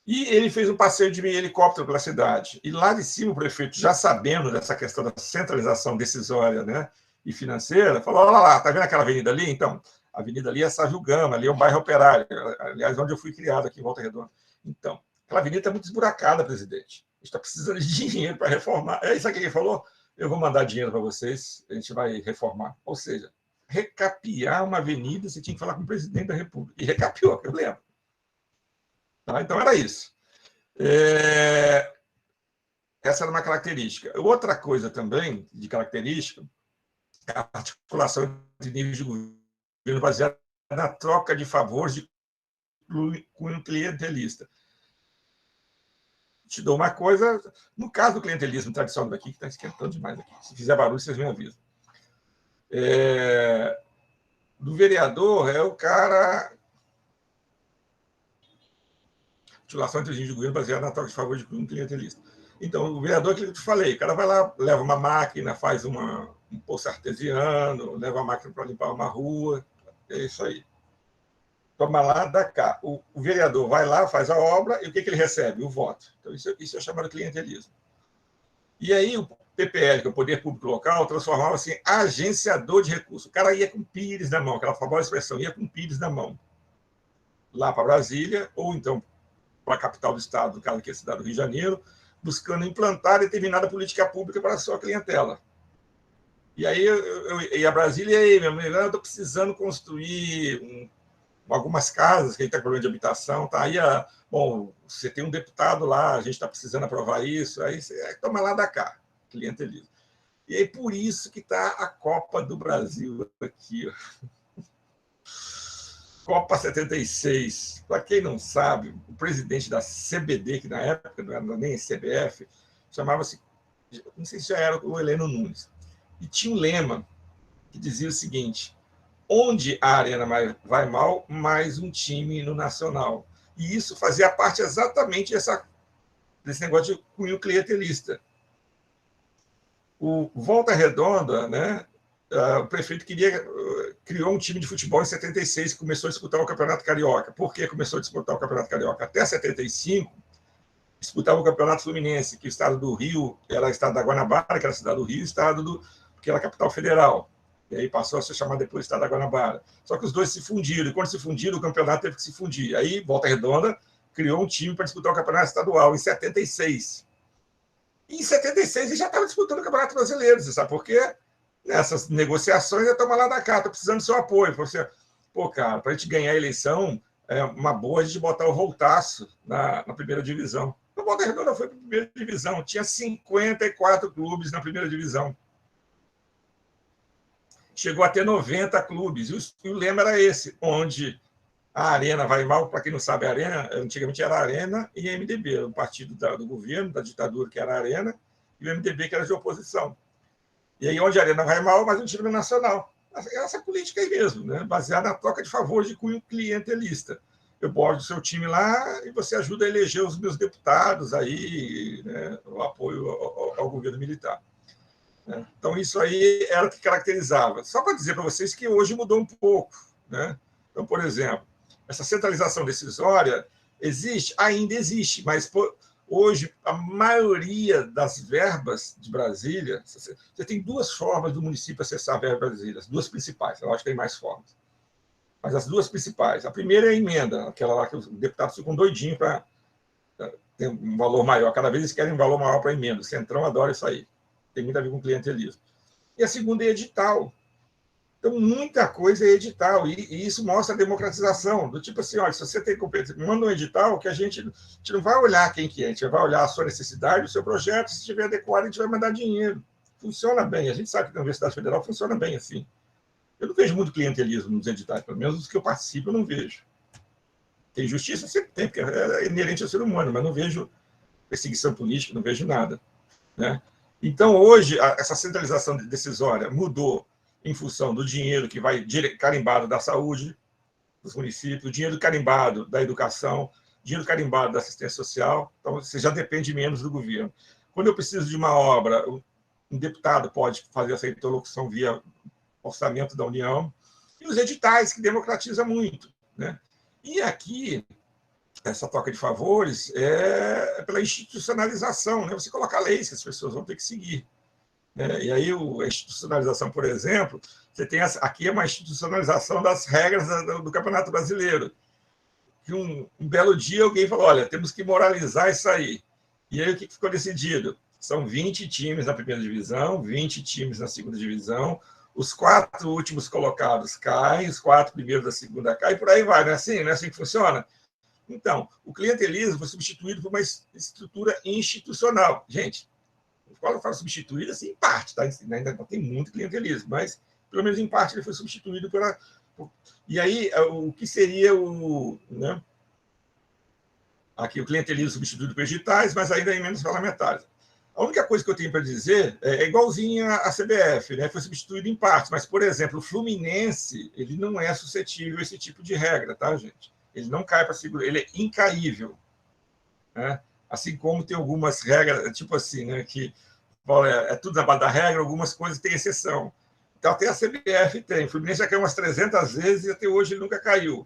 [SPEAKER 1] E ele fez um passeio de helicóptero pela cidade. E lá de cima o prefeito, já sabendo dessa questão da centralização decisória, né, e financeira, falou, olha lá, tá vendo aquela avenida ali? Então, a avenida ali é Sávio Gama, ali é um bairro operário, aliás, onde eu fui criado, aqui em Volta Redonda. Então, aquela avenida está muito esburacada, presidente. A gente está precisando de dinheiro para reformar. É isso aqui que ele falou? Eu vou mandar dinheiro para vocês, a gente vai reformar. Ou seja, recapear uma avenida, você tinha que falar com o presidente da República. E recapeou, eu lembro. Tá? Então, era isso. Essa era uma característica. Outra coisa também, de característica, é a articulação entre níveis de governo baseada na troca de favores de cunho clientelista. Te dou uma coisa, no caso do clientelismo tradicional daqui, que está esquentando demais aqui. Se fizer barulho, vocês me avisam. Do vereador é o cara... Articulação entre níveis de governo baseada na troca de favores de cunho clientelista. Então, o vereador é aquilo que eu te falei, o cara vai lá, leva uma máquina, faz um poço artesiano, leva a máquina para limpar uma rua, é isso aí. Toma lá, dá cá. O vereador vai lá, faz a obra, e o que ele recebe? O voto. Então, isso é chamado clientelismo. E aí, o PPL, que é o Poder Público Local, transformava-se em agenciador de recursos. O cara ia com pires na mão, aquela famosa expressão, ia com pires na mão, lá para Brasília, ou então para a capital do estado, no caso aqui, a cidade do Rio de Janeiro, buscando implantar determinada política pública para a sua clientela. E aí eu ia a Brasília, e aí, meu amigo, eu estou precisando construir algumas casas, que a gente está com problema de habitação, tá? Aí, bom, você tem um deputado lá, a gente está precisando aprovar isso, aí você toma lá da cá, clientelismo. E aí, por isso que está a Copa do Brasil aqui, ó. Copa 76. Para quem não sabe, o presidente da CBD, que na época não era nem CBF, chamava-se, não sei se já era o Heleno Nunes, e tinha um lema que dizia o seguinte: onde a Arena vai mal, mais um time no Nacional. E isso fazia parte exatamente desse negócio de cunho clientelista. O Volta Redonda, né, o prefeito criou um time de futebol em 76 que começou a disputar o Campeonato Carioca. Por que começou a disputar o Campeonato Carioca? Até 75, disputava o Campeonato Fluminense, que o estado do Rio era o estado da Guanabara, que era a cidade do Rio, porque era a capital federal. E aí passou a se chamar depois estado da Guanabara. Só que os dois se fundiram, e quando se fundiram, o campeonato teve que se fundir. Aí, Volta Redonda criou um time para disputar o Campeonato Estadual, em 76. E em 76 ele já estava disputando o Campeonato Brasileiro, você sabe por quê? Nessas negociações, eu tomo lá da cá, estou precisando do seu apoio. Você, pô, cara, para a gente ganhar a eleição, é uma boa a gente botar o Voltaço na primeira divisão. O Volta Redonda foi para a primeira divisão, tinha 54 clubes na primeira divisão. Chegou a ter 90 clubes, e o lema era esse, onde a Arena vai mal. Para quem não sabe, a Arena, antigamente era a Arena e a MDB, o partido do governo, da ditadura, que era a Arena, e o MDB, que era de oposição. E aí, onde a Arena vai mal, mais um time nacional. Essa política aí mesmo, né? Baseada na troca de favores de cunho clientelista. Eu boto o seu time lá e você ajuda a eleger os meus deputados aí, né? O apoio ao governo militar. Então, isso aí era o que caracterizava. Só para dizer para vocês que hoje mudou um pouco, né? Então, por exemplo, essa centralização decisória ainda existe, mas hoje a maioria das verbas de Brasília, você tem duas formas do município acessar a verba de Brasília, as duas principais, eu acho que tem mais formas. Mas as duas principais. A primeira é a emenda, aquela lá que os deputados ficam doidinhos para ter um valor maior. Cada vez eles querem um valor maior para a emenda. O Centrão adora isso aí. Tem muito a ver com clientelismo. E a segunda é edital. Então, muita coisa é edital, e isso mostra a democratização, do tipo assim, olha, se você tem competência, manda um edital que a gente não vai olhar quem que é, a gente vai olhar a sua necessidade, o seu projeto, se estiver adequado, a gente vai mandar dinheiro. Funciona bem, a gente sabe que na Universidade Federal funciona bem assim. Eu não vejo muito clientelismo nos editais, pelo menos os que eu participo, eu não vejo. Tem justiça? Sempre tem, porque é inerente ao ser humano, mas não vejo perseguição política, não vejo nada, né? Então, hoje, essa centralização decisória mudou em função do dinheiro que vai carimbado da saúde,
[SPEAKER 2] dos municípios, o dinheiro carimbado da educação, dinheiro carimbado da assistência social, então você já depende menos do governo. Quando eu preciso de uma obra, um deputado pode fazer essa interlocução via orçamento da União, e os editais, que democratiza muito, né? E aqui, essa troca de favores é pela institucionalização, né? Você coloca leis que as pessoas vão ter que seguir. E aí, a institucionalização, por exemplo, você tem aqui uma institucionalização das regras do Campeonato Brasileiro. Que um belo dia alguém falou, olha, temos que moralizar isso aí. E aí o que ficou decidido? São 20 times na primeira divisão, 20 times na segunda divisão, os 4 últimos colocados caem, os 4 primeiros da segunda caem, e por aí vai, não é assim? Não é assim que funciona? Então, o clientelismo foi substituído por uma estrutura institucional. Gente, quando eu falo substituído, assim, em parte, tá? Ainda não tem muito clientelismo, mas, pelo menos em parte, ele foi substituído pela... E aí, o que seria o... Né? Aqui, o clientelismo substituído por editais, mas ainda em menos parlamentares. A única coisa que eu tenho para dizer é igualzinha à CBF, né? Foi substituído em parte, mas, por exemplo, o Fluminense ele não é suscetível a esse tipo de regra, tá, gente? Ele não cai para segurança, ele é incaível. Né? Assim como tem algumas regras, tipo assim, né, que é tudo na base da regra, algumas coisas têm exceção. Então, até a CBF tem. O Fluminense já caiu umas 300 vezes e até hoje ele nunca caiu.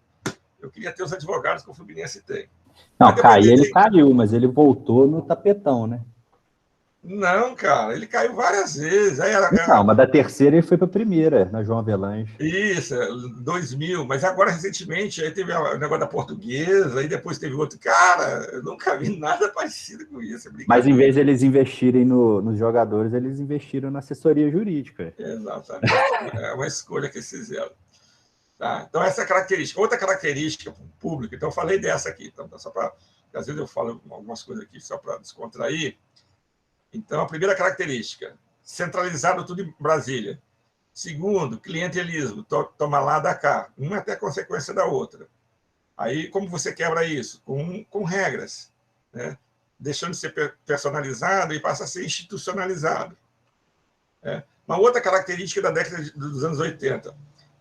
[SPEAKER 2] Eu queria ter os advogados que o Fluminense tem.
[SPEAKER 4] Não, cair ele caiu, mas ele voltou no tapetão, né?
[SPEAKER 2] Não, cara, ele caiu várias vezes. Aí
[SPEAKER 4] Não, mas da terceira ele foi para a primeira, na João Avelange.
[SPEAKER 2] Isso, 2000. Mas agora, recentemente, aí teve o negócio da Portuguesa, aí depois teve outro. Cara, eu nunca vi nada parecido com isso.
[SPEAKER 4] Mas em vez de eles investirem nos jogadores, eles investiram na assessoria jurídica.
[SPEAKER 2] Exatamente. É uma escolha que eles fizeram. Tá? Então, essa é a característica. Outra característica pública, então eu falei dessa aqui, então, só para. Às vezes eu falo algumas coisas aqui só para descontrair. Então, a primeira característica, centralizado tudo em Brasília. Segundo, clientelismo, toma lá, dá cá. Uma é até consequência da outra. Aí, como você quebra isso? Com regras, né? Deixando de ser personalizado e passa a ser institucionalizado. Uma outra característica da década dos anos 80,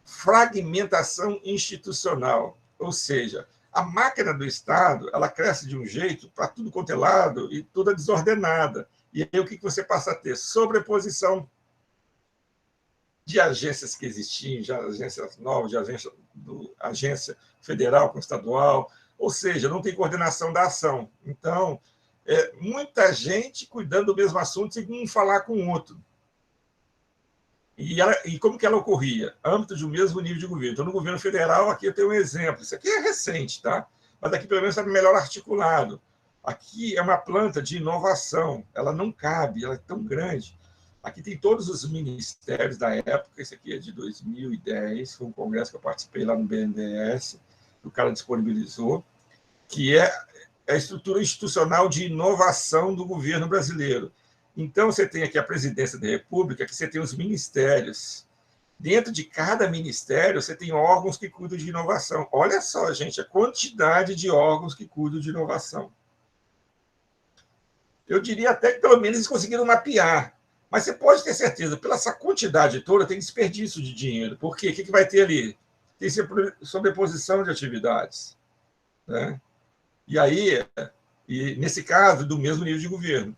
[SPEAKER 2] fragmentação institucional, ou seja, a máquina do Estado ela cresce de um jeito para tudo quanto é lado e toda desordenada. E aí o que você passa a ter? Sobreposição de agências que existiam, de agências novas, de agência federal com estadual, ou seja, não tem coordenação da ação. Então, muita gente cuidando do mesmo assunto sem um falar com o outro. E como que ela ocorria? Âmbito de um mesmo nível de governo. Então, no governo federal, aqui eu tenho um exemplo. Isso aqui é recente, tá? Mas aqui, pelo menos, está melhor articulado. Aqui é uma planta de inovação. Ela não cabe, ela é tão grande. Aqui tem todos os ministérios da época. Esse aqui é de 2010. Foi um congresso que eu participei lá no BNDES. O cara disponibilizou. Que é a estrutura institucional de inovação do governo brasileiro. Então, você tem aqui a presidência da República, que você tem os ministérios. Dentro de cada ministério, você tem órgãos que cuidam de inovação. Olha só, gente, a quantidade de órgãos que cuidam de inovação. Eu diria até que, pelo menos, eles conseguiram mapear. Mas você pode ter certeza, pela essa quantidade toda, tem desperdício de dinheiro. Por quê? O que vai ter ali? Tem sobreposição de atividades. Né? E aí, nesse caso, do mesmo nível de governo.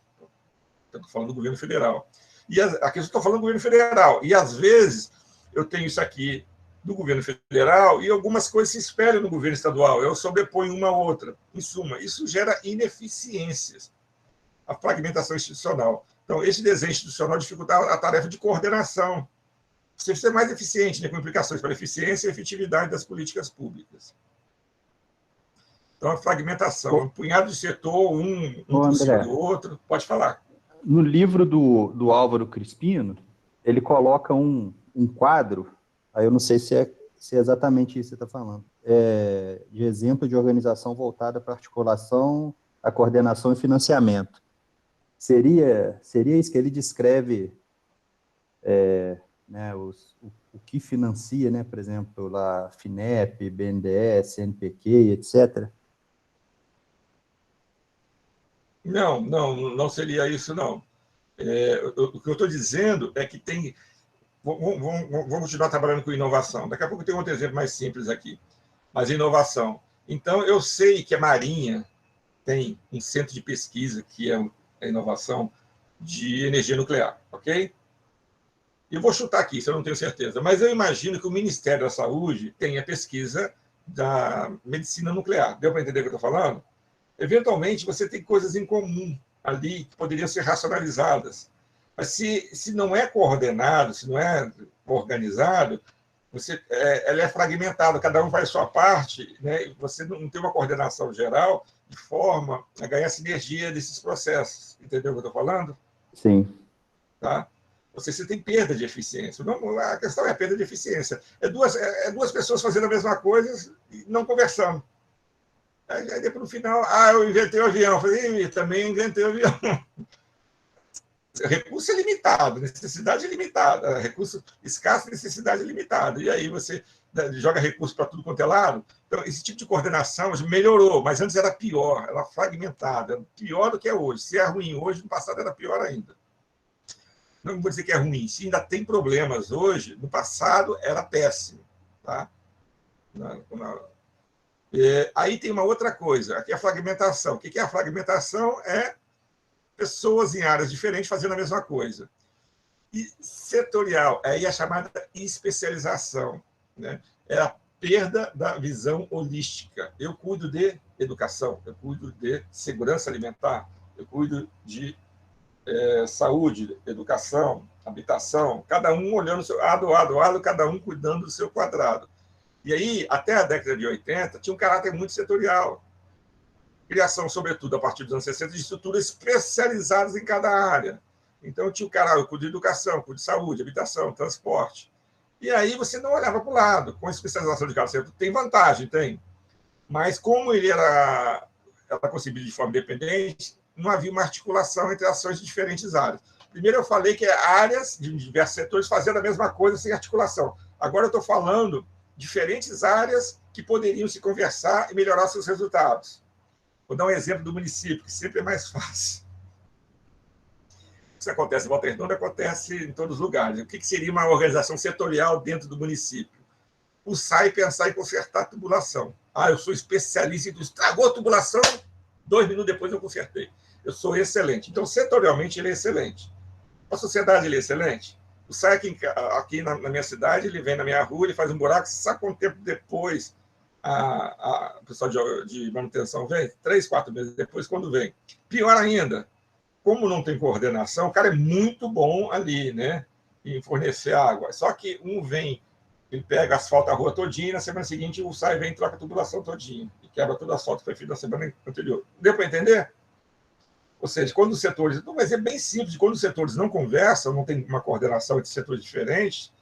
[SPEAKER 2] Estou falando do governo federal. E aqui eu estou falando do governo federal. E, às vezes, eu tenho isso aqui do governo federal e algumas coisas se espelham no governo estadual. Eu sobreponho uma a outra. Em suma, isso gera ineficiências. A fragmentação institucional. Então, esse desenho institucional dificulta a tarefa de coordenação. Você precisa ser mais eficiente, né, com implicações para a eficiência e efetividade das políticas públicas. Então, a fragmentação. Um punhado de setor, um por cima do outro. Pode falar.
[SPEAKER 4] No livro do Álvaro Crispino, ele coloca um quadro, aí eu não sei se é exatamente isso que você está falando, de exemplo de organização voltada para articulação, a coordenação e financiamento. Seria isso que ele descreve, né, o que financia, né, por exemplo, lá, FINEP, BNDES, CNPq, etc.?
[SPEAKER 2] Não seria isso, não. O que eu estou dizendo é que tem... Vamos continuar trabalhando com inovação. Daqui a pouco tem outro exemplo mais simples aqui.
[SPEAKER 1] mas inovação. Então, eu sei que a Marinha tem um centro de pesquisa, que é a inovação de energia nuclear, ok? Eu vou chutar aqui, isso eu não tenho certeza, mas eu imagino que o Ministério da Saúde tenha pesquisa da medicina nuclear. Deu para entender o que eu estou falando? Eventualmente, você tem coisas em comum ali que poderiam ser racionalizadas. Mas se não é coordenado, se não é organizado, ela é fragmentada, cada um faz sua parte, né? E você não tem uma coordenação geral de forma a ganhar sinergia desses processos. Entendeu o que eu estou falando?
[SPEAKER 4] Sim.
[SPEAKER 1] Tá? Você tem perda de eficiência. Não, a questão é a perda de eficiência. É duas pessoas fazendo a mesma coisa e não conversando. Aí depois, no final, eu inventei o avião. Eu falei, também inventei o avião. Recurso é limitado, necessidade é limitada. Recurso escasso, necessidade é limitada. E aí você joga recurso para tudo quanto é lado. Então, esse tipo de coordenação melhorou, mas antes era pior, era fragmentada, pior do que é hoje. Se é ruim hoje, no passado era pior ainda. Não vou dizer que é ruim, se ainda tem problemas hoje, no passado era péssimo. Tá? Aí tem uma outra coisa, aqui é a fragmentação. O que é a fragmentação? É pessoas em áreas diferentes fazendo a mesma coisa. E setorial, aí é a chamada especialização, né? É a perda da visão holística. Eu cuido de educação, eu cuido de segurança alimentar, eu cuido de saúde, educação, habitação, cada um olhando seu lado, cada um cuidando do seu quadrado. E aí, até a década de 80, tinha um caráter muito setorial. Criação, sobretudo, a partir dos anos 60, de estruturas especializadas em cada área. Então, tinha o cara, eu cuido de educação, cuido de saúde, habitação, transporte. E aí você não olhava para o lado. Com a especialização de cada setor, tem vantagem, tem. Mas como ele era concebido de forma independente, não havia uma articulação entre ações de diferentes áreas. Primeiro eu falei que áreas de diversos setores fazendo a mesma coisa sem articulação. Agora eu estou falando diferentes áreas que poderiam se conversar e melhorar seus resultados. Vou dar um exemplo do município, que sempre é mais fácil. Isso acontece em Volta Redonda, acontece em todos os lugares. O que seria uma organização setorial dentro do município? Pulsar e pensar em consertar a tubulação. Eu sou especialista em estragou a tubulação, 2 minutos depois eu consertei. Eu sou excelente. Então, setorialmente, ele é excelente. A sociedade, ele é excelente. O SAI aqui na minha cidade, ele vem na minha rua, ele faz um buraco, sabe quanto tempo depois o pessoal de manutenção vem? 3, 4 meses depois, quando vem. Pior ainda, como não tem coordenação, o cara é muito bom ali, né, em fornecer água. Só que um vem, ele pega, asfalta a rua todinha, e na semana seguinte o SAI vem e troca a tubulação todinha, e quebra todo o asfalto que foi feito na semana anterior. Deu para entender? Ou seja, quando os setores... Mas é bem simples, quando os setores não conversam, não tem uma coordenação entre setores diferentes,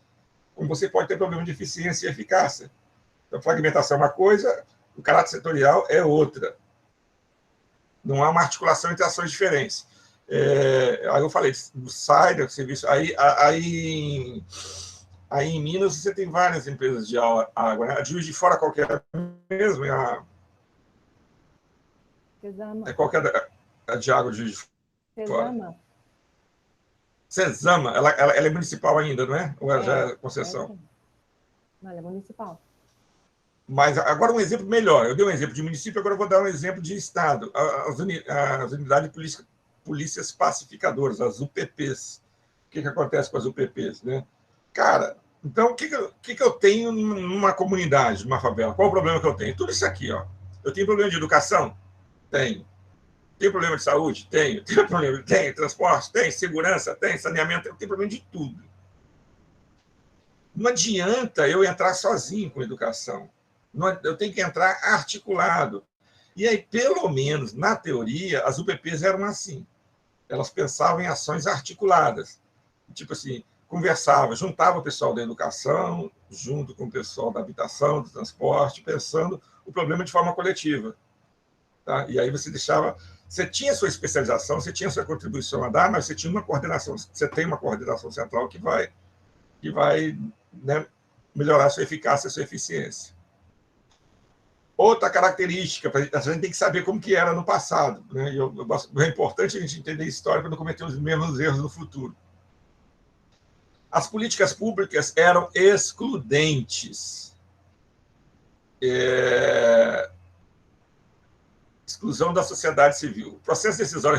[SPEAKER 1] como você pode ter problema de eficiência e eficácia. Então, fragmentação é uma coisa, o caráter setorial é outra. Não há uma articulação entre ações diferentes. Aí eu falei do SAI, do serviço... Aí em Minas você tem várias empresas de água, né? A de Juiz de Fora qualquer mesmo, qualquer de água de Juiz de Fora. Cesama, ela é municipal ainda, não é? Ou ela já é concessão?
[SPEAKER 5] Não, ela é municipal.
[SPEAKER 1] Mas agora um exemplo melhor. Eu dei um exemplo de município, agora eu vou dar um exemplo de Estado. As unidades de polícias pacificadoras, as UPPs. O que acontece com as UPPs, né? Cara, então, o que eu tenho numa comunidade, numa favela? Qual o problema que eu tenho? Tudo isso aqui, ó. Eu tenho problema de educação? Tenho. Tenho problema de saúde? Tenho. Tenho transporte? Tenho. Segurança? Tenho. Saneamento? Eu tenho problema de tudo. Não adianta eu entrar sozinho com educação. Eu tenho que entrar articulado. E aí, pelo menos, na teoria, as UPPs eram assim. Elas pensavam em ações articuladas. Tipo assim, conversava, juntava o pessoal da educação, junto com o pessoal da habitação, do transporte, pensando o problema de forma coletiva. Tá? E aí você deixava... Você tinha sua especialização, você tinha sua contribuição a dar, mas você tinha uma coordenação, você tem uma coordenação central que vai né, melhorar a sua eficácia, a sua eficiência. Outra característica, a gente tem que saber como que era no passado. Né? É importante a gente entender a história para não cometer os mesmos erros no futuro. As políticas públicas eram excludentes. exclusão da sociedade civil. O processo decisório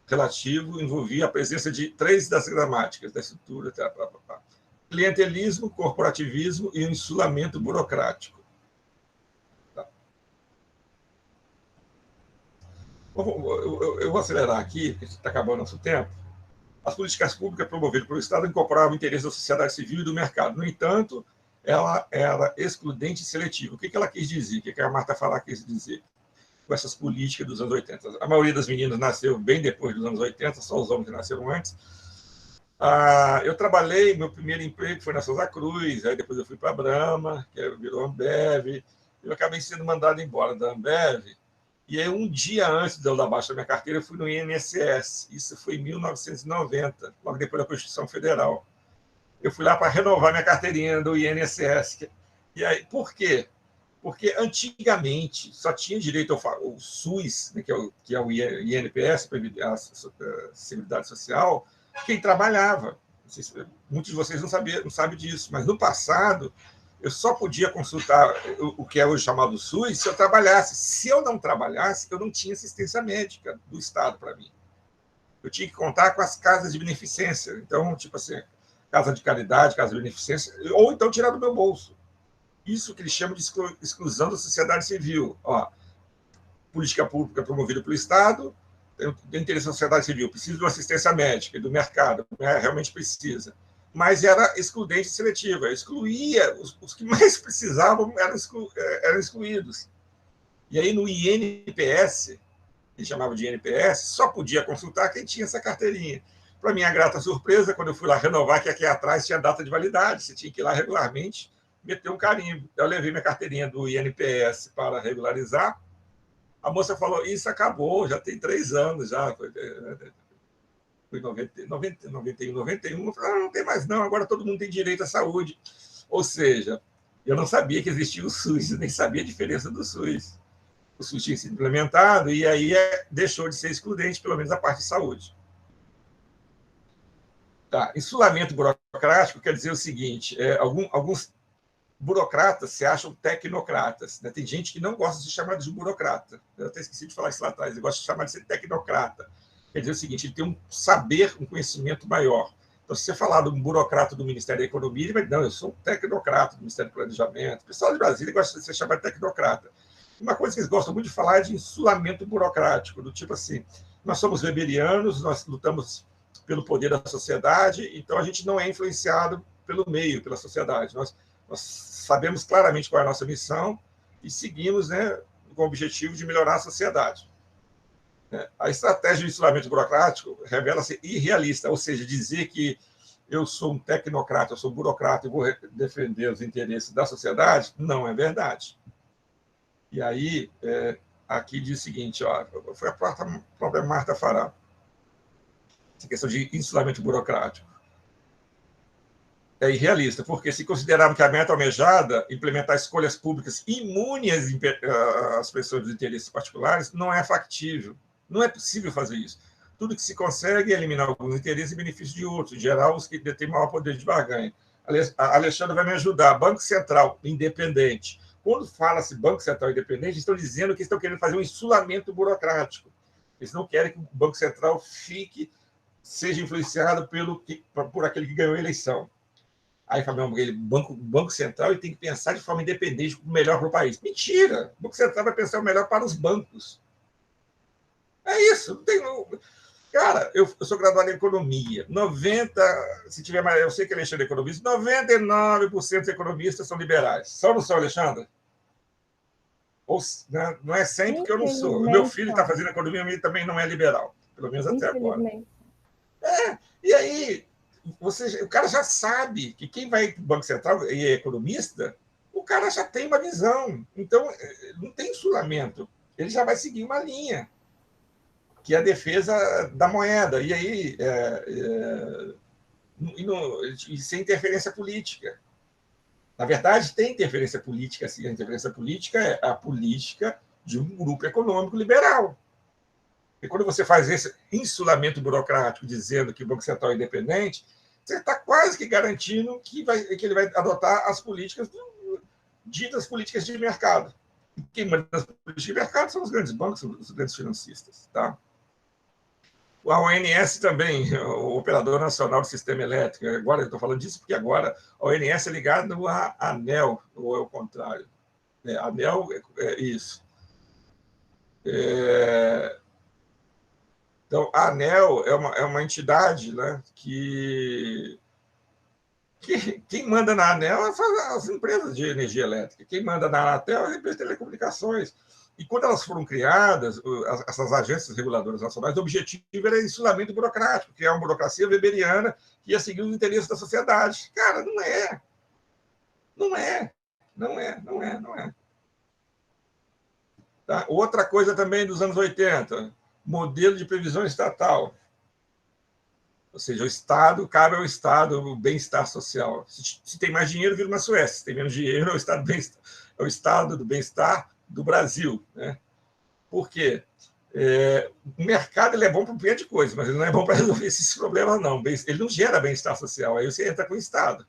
[SPEAKER 1] relativo envolvia a presença de 3 das gramáticas da estrutura, clientelismo, corporativismo e o insulamento burocrático. Tá. Eu vou acelerar aqui, porque está acabando o nosso tempo. As políticas públicas promovidas pelo Estado incorporavam o interesse da sociedade civil e do mercado. No entanto, ela era excludente e seletiva. O que ela quis dizer? O que a Marta Fará quis dizer com essas políticas dos anos 80? A maioria das meninas nasceu bem depois dos anos 80, só os homens que nasceram antes. Eu trabalhei, meu primeiro emprego foi na Souza Cruz, aí depois eu fui para a Brahma, que virou Ambev. Eu acabei sendo mandado embora da Ambev. E aí, um dia antes de eu dar baixa da minha carteira, eu fui no INSS. Isso foi em 1990, logo depois da Constituição Federal. Eu fui lá para renovar minha carteirinha do INSS. E aí, por quê? Porque antigamente só tinha direito ao SUS, né, que é o INPS, a Seguridade Social, quem trabalhava. Muitos de vocês não sabem disso, mas no passado eu só podia consultar o que é hoje chamado SUS se eu trabalhasse. Se eu não trabalhasse, eu não tinha assistência médica do Estado para mim. Eu tinha que contar com as casas de beneficência. Então, tipo assim, casa de caridade, casa de beneficência, ou então tirar do meu bolso. Isso que eles chamam de exclusão da sociedade civil. Política pública promovida pelo Estado, tem interesse da sociedade civil, precisa de uma assistência médica e do mercado, realmente precisa. Mas era excludente e seletiva, excluía os que mais precisavam, eram excluídos. E aí, no INPS, que chamava de INPS, só podia consultar quem tinha essa carteirinha. Para minha grata surpresa, quando eu fui lá renovar, que aqui atrás tinha data de validade, você tinha que ir lá regularmente, meter um carimbo. Eu levei minha carteirinha do INPS para regularizar. A moça falou, isso acabou, já tem 3 anos, já. Foi em 91. Eu falei, não tem mais não, agora todo mundo tem direito à saúde. Ou seja, eu não sabia que existia o SUS, eu nem sabia a diferença do SUS. O SUS tinha sido implementado e aí deixou de ser excludente, pelo menos a parte de saúde. Tá. Insulamento burocrático quer dizer o seguinte, alguns burocratas se acham tecnocratas. Né? Tem gente que não gosta de ser chamado de burocrata. Eu até esqueci de falar isso lá atrás. Ele gosta de chamar de ser tecnocrata. Quer dizer o seguinte, ele tem um saber, um conhecimento maior. Então, se você falar de um burocrata do Ministério da Economia, ele vai dizer, não, eu sou um tecnocrata do Ministério do Planejamento. O pessoal de Brasília gosta de ser chamado de tecnocrata. Uma coisa que eles gostam muito de falar é de insulamento burocrático, do tipo assim, nós somos weberianos, nós lutamos pelo poder da sociedade, então a gente não é influenciado pelo meio, pela sociedade. Nós sabemos claramente qual é a nossa missão e seguimos, né, com o objetivo de melhorar a sociedade. A estratégia de insulamento burocrático revela-se irrealista, ou seja, dizer que eu sou um tecnocrata, eu sou um burocrata e vou defender os interesses da sociedade, não é verdade. E aí, aqui diz o seguinte, foi a própria Marta Fará, essa questão de insulamento burocrático. É irrealista, porque se considerarmos que a meta almejada, implementar escolhas públicas imunes às pressões dos interesses particulares, não é factível. Não é possível fazer isso. Tudo que se consegue é eliminar alguns interesses em benefício de outros, em geral, os que detêm maior poder de barganha. A Alexandra vai me ajudar. Banco Central independente. Quando fala-se Banco Central independente, estão dizendo que estão querendo fazer um insulamento burocrático. Eles não querem que o Banco Central seja influenciado por aquele que ganhou a eleição. Aí fala, o Banco Central ele tem que pensar de forma independente, o melhor para o país. Mentira! O Banco Central vai pensar o melhor para os bancos. É isso. Não tem... Cara, eu sou graduado em economia. Se tiver mais, eu sei que Alexandre é economista, 99% dos economistas são liberais. Só não são, Alexandre? Não é sempre, porque eu não sou. O meu filho está fazendo economia, ele também não é liberal, pelo menos até agora. E aí, o cara já sabe que quem vai para o Banco Central e é economista, o cara já tem uma visão. Então, não tem insulamento. Ele já vai seguir uma linha, que é a defesa da moeda. E aí, sem interferência política. Na verdade, tem interferência política, sim. A interferência política é a política de um grupo econômico liberal. E quando você faz esse insulamento burocrático, dizendo que o Banco Central é independente, você está quase que garantindo que ele vai adotar as políticas
[SPEAKER 2] ditas políticas de mercado. E quem manda as políticas de mercado são os grandes bancos, os grandes financistas. Tá? A ONS também, o Operador Nacional do Sistema Elétrico. Agora eu estou falando disso porque agora a ONS é ligada à ANEEL, ou é o contrário. A ANEEL é isso. Então, a ANEEL é uma entidade, né, que quem manda na ANEEL são as empresas de energia elétrica, quem manda na Anatel é as empresas de telecomunicações. E quando elas foram criadas, essas agências reguladoras nacionais, o objetivo era isolamento burocrático, que é uma burocracia weberiana que ia seguir os interesses da sociedade. Cara, não é. Não é. Não é, não é, não é. Tá? Outra coisa também dos anos 80, modelo de previsão estatal. Ou seja, o Estado, cabe ao Estado o bem-estar social. Se tem mais dinheiro, vira uma Suécia. Se tem menos dinheiro, é o Estado do bem-estar do Brasil. Né? Por quê? O mercado ele é bom para um monte de coisa, mas ele não é bom para resolver esses problemas, não. Ele não gera bem-estar social. Aí você entra com o Estado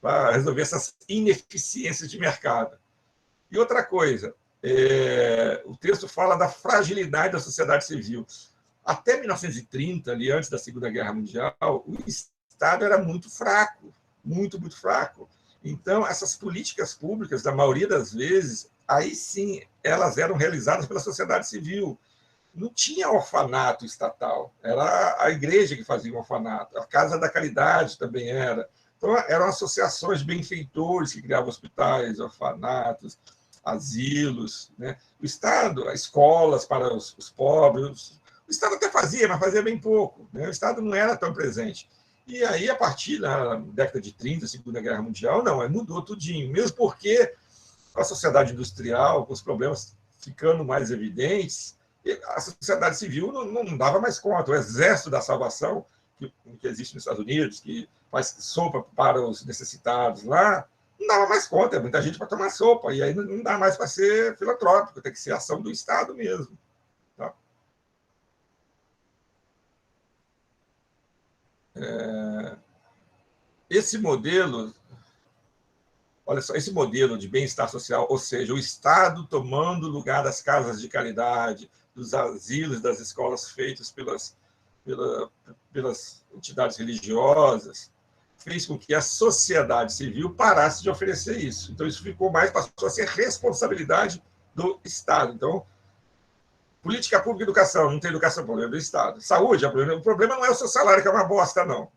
[SPEAKER 2] para resolver essas ineficiências de mercado. E outra coisa, o texto fala da fragilidade da sociedade civil. Até 1930, ali antes da Segunda Guerra Mundial, o Estado era muito fraco, muito, muito fraco. Então, essas políticas públicas, da maioria das vezes, aí sim, elas eram realizadas pela sociedade civil. Não tinha orfanato estatal, era a igreja que fazia o orfanato, a Casa da Caridade também era. Então, eram associações de benfeitores que criavam hospitais, orfanatos, asilos, né? O Estado, escolas para os pobres. O Estado até fazia, mas fazia bem pouco. Né? O Estado não era tão presente. E aí, a partir da década de 30, Segunda Guerra Mundial, não, mudou tudinho. Mesmo porque a sociedade industrial, com os problemas ficando mais evidentes, a sociedade civil não dava mais conta. O Exército da Salvação, que existe nos Estados Unidos, que faz sopa para os necessitados lá, não dava mais conta. É muita gente para tomar sopa. E aí não dá mais para ser filantrópico, tem que ser ação do Estado mesmo. Tá? Esse modelo, olha só, esse modelo de bem-estar social, ou seja, o Estado tomando o lugar das casas de caridade, dos asilos, das escolas feitas pelas entidades religiosas, fez com que a sociedade civil parasse de oferecer isso. Então, isso passou a ser responsabilidade do Estado. Então, política pública e educação, não tem educação, problema do Estado. Saúde, o problema não é o seu salário, que é uma bosta, não.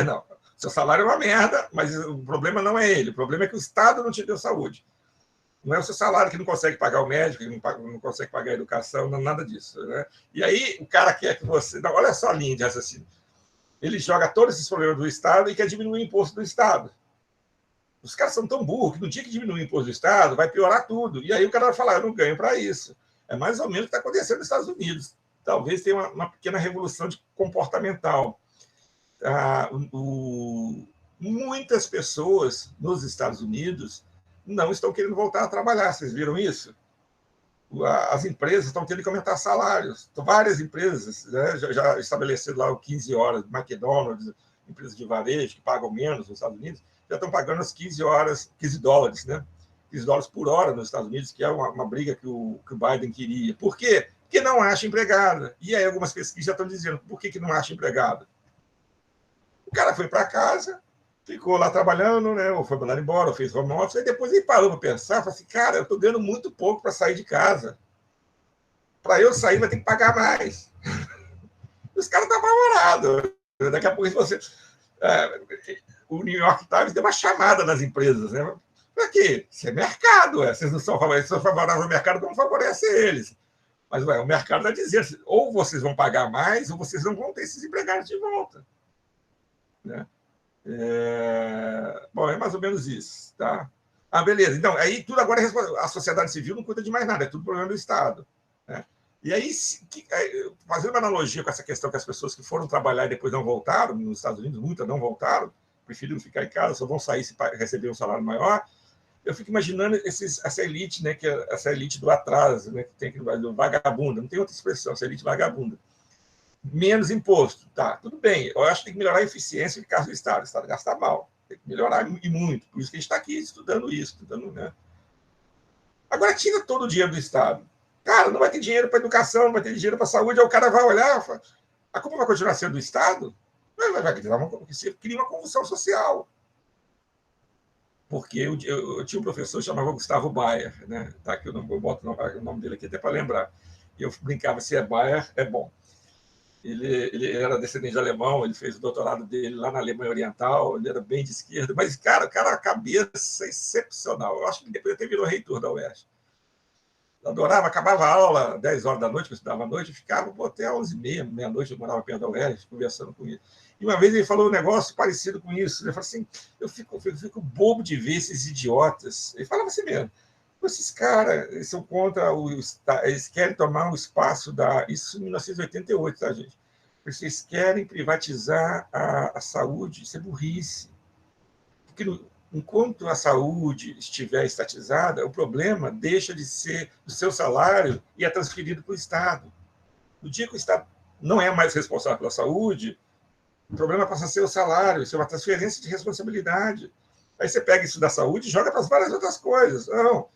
[SPEAKER 2] Não. Seu salário é uma merda, mas o problema não é ele. O problema é que o Estado não te deu saúde. Não é o seu salário que não consegue pagar o médico, que não consegue pagar a educação, não, nada disso. Né? E aí o cara quer que você... Não, olha só a linha de raciocínio. Ele joga todos esses problemas do Estado e quer diminuir o imposto do Estado. Os caras são tão burros que no dia que diminuir o imposto do Estado, vai piorar tudo. E aí o cara vai falar, eu não ganho para isso. É mais ou menos o que está acontecendo nos Estados Unidos. Talvez tenha uma pequena revolução comportamental. Muitas pessoas nos Estados Unidos não estão querendo voltar a trabalhar. Vocês viram isso? As empresas estão tendo que aumentar salários. Várias empresas, né, já estabeleceram lá o 15 horas, McDonald's, empresas de varejo que pagam menos nos Estados Unidos, já estão pagando as 15 horas, 15 dólares, né? 15 dólares por hora nos Estados Unidos, que é uma briga que o Biden queria. Por quê? Porque não acha empregada. E aí algumas pesquisas já estão dizendo, por que não acha empregada? O cara foi para casa, ficou lá trabalhando, né? Ou foi mandado embora, ou fez home office, e depois ele parou para pensar, falou assim, cara, eu estou ganhando muito pouco para sair de casa. Para eu sair, vai ter que pagar mais. Os caras estão apavorados. Daqui a pouco você... o New York Times deu uma chamada nas empresas, né? Para quê? Isso é mercado, vocês não são favoráveis ao mercado, como favorece eles. Mas o mercado vai dizer, ou vocês vão pagar mais, ou vocês não vão ter esses empregados de volta. Né? Bom, é mais ou menos isso. Tá? Beleza. Então, aí tudo agora a sociedade civil não cuida de mais nada, é tudo problema do Estado. Né? E aí, fazendo uma analogia com essa questão que as pessoas que foram trabalhar e depois não voltaram, nos Estados Unidos, muitas não voltaram, preferiram ficar em casa, só vão sair se receber um salário maior. Eu fico imaginando essa elite, né, que é essa elite do atraso, né, que tem aqui no Brasil, vagabunda, não tem outra expressão, essa elite vagabunda. Menos imposto, tá, tudo bem. Eu acho que tem que melhorar a eficiência de casa do Estado. O Estado gasta mal. Tem que melhorar e muito. Por isso que a gente está aqui estudando isso, né? Agora, tira todo o dinheiro do Estado. Cara, não vai ter dinheiro para educação, não vai ter dinheiro para saúde, aí o cara vai olhar, a culpa vai continuar sendo do Estado? Você cria uma convulsão social. Porque eu tinha um professor que chamava Gustavo Bayer, né? Tá aqui, eu boto o nome dele aqui até para lembrar. E eu brincava, se é Bayer, é bom. Ele era descendente de alemão, ele fez o doutorado dele lá na Alemanha Oriental, ele era bem de esquerda, mas, cara, a cabeça excepcional. Eu acho que depois até virou reitor da UERJ. Adorava, acabava a aula 10 horas da noite, que eu estudava à noite, ficava até 11h30, meia-noite, eu morava perto da UERJ, conversando com ele. E uma vez ele falou um negócio parecido com isso. Ele falou assim, eu fico bobo de ver esses idiotas. Ele falava assim mesmo, esses caras, eles são contra eles querem tomar o espaço da... Isso em 1988, tá, gente? Vocês querem privatizar a saúde, isso é burrice. Porque enquanto a saúde estiver estatizada, o problema deixa de ser do seu salário e é transferido para o Estado. No dia que o Estado não é mais responsável pela saúde, o problema passa a ser o salário, isso é uma transferência de responsabilidade. Aí você pega isso da saúde e joga para as várias outras coisas. Não,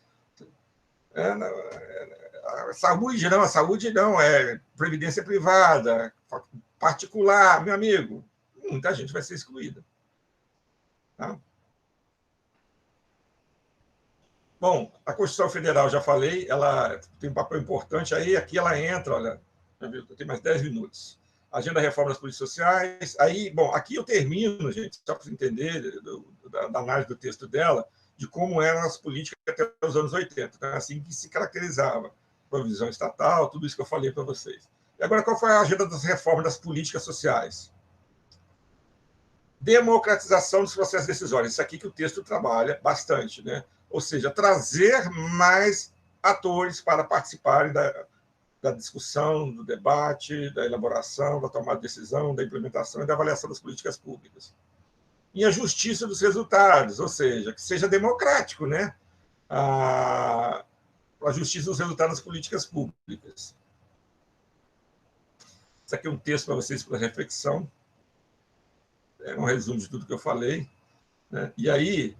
[SPEAKER 2] a saúde não, é previdência privada, particular, meu amigo. Muita gente vai ser excluída. Tá? Bom, a Constituição Federal, já falei, ela tem um papel importante aí, aqui ela entra, olha, eu tenho mais 10 minutos. Agenda da reforma das políticas sociais. Aí, bom, aqui eu termino, gente, só para entender da análise do texto dela, de como eram as políticas até os anos 80, né? Assim que se caracterizava. Provisão estatal, tudo isso que eu falei para vocês. E agora, qual foi a agenda das reformas das políticas sociais? Democratização dos processos decisórios. Isso aqui que o texto trabalha bastante, né? Ou seja, trazer mais atores para participarem da discussão, do debate, da elaboração, da tomada de decisão, da implementação e da avaliação das políticas públicas. E a justiça dos resultados, ou seja, que seja democrático, né? A justiça dos resultados das políticas públicas. Isso aqui é um texto para vocês para reflexão. É um resumo de tudo que eu falei. Né? E aí,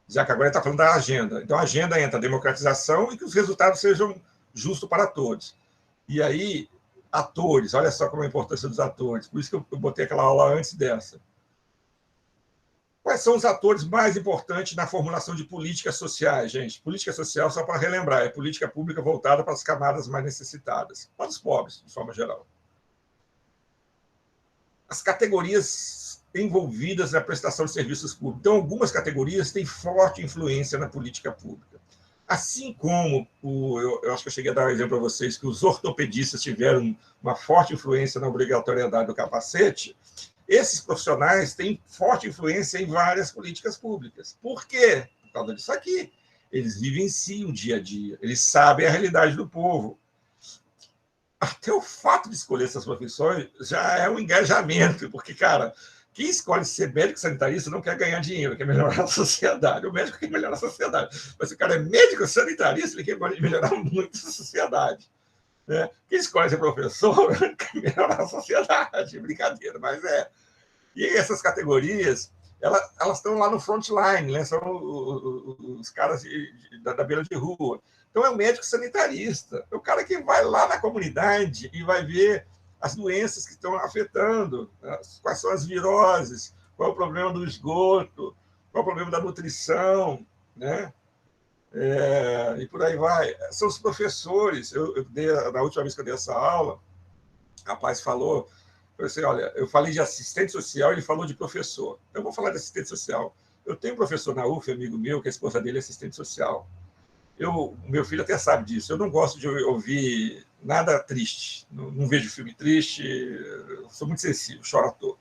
[SPEAKER 2] já que agora está falando da agenda. Então, a agenda entra a democratização e que os resultados sejam justos para todos. E aí, atores, olha só como é a importância dos atores. Por isso que eu botei aquela aula antes dessa. Quais são os atores mais importantes na formulação de políticas sociais, gente? Política social, só para relembrar, é política pública voltada para as camadas mais necessitadas, para os pobres, de forma geral. As categorias envolvidas na prestação de serviços públicos. Então, algumas categorias têm forte influência na política pública. Assim como, eu acho que eu cheguei a dar um exemplo para vocês, que os ortopedistas tiveram uma forte influência na obrigatoriedade do capacete, esses profissionais têm forte influência em várias políticas públicas. Por quê? Por causa disso aqui. Eles vivenciam o dia a dia, eles sabem a realidade do povo. Até o fato de escolher essas profissões já é um engajamento, porque, cara, quem escolhe ser médico sanitarista não quer ganhar dinheiro, quer melhorar a sociedade. O médico quer melhorar a sociedade. Mas se o cara é médico sanitarista, ele quer melhorar muito a sociedade. Né? Quem escolhe ser professor quer melhorar a sociedade. Brincadeira, mas é. E essas categorias, elas estão lá no frontline, né? São os caras da beira de rua. Então, é o médico sanitarista, é o cara que vai lá na comunidade e vai ver as doenças que estão afetando, né? Quais são as viroses, qual é o problema do esgoto, qual é o problema da nutrição, né? E por aí vai. São os professores. Na última vez que eu dei essa aula, o rapaz falou, eu disse, olha, eu falei de assistente social, ele falou de professor. Eu vou falar de assistente social. Eu tenho um professor na UF, amigo meu, que a esposa dele é assistente social. Meu filho até sabe disso. Eu não gosto de ouvir nada triste. Não vejo filme triste. Sou muito sensível, choro à toa.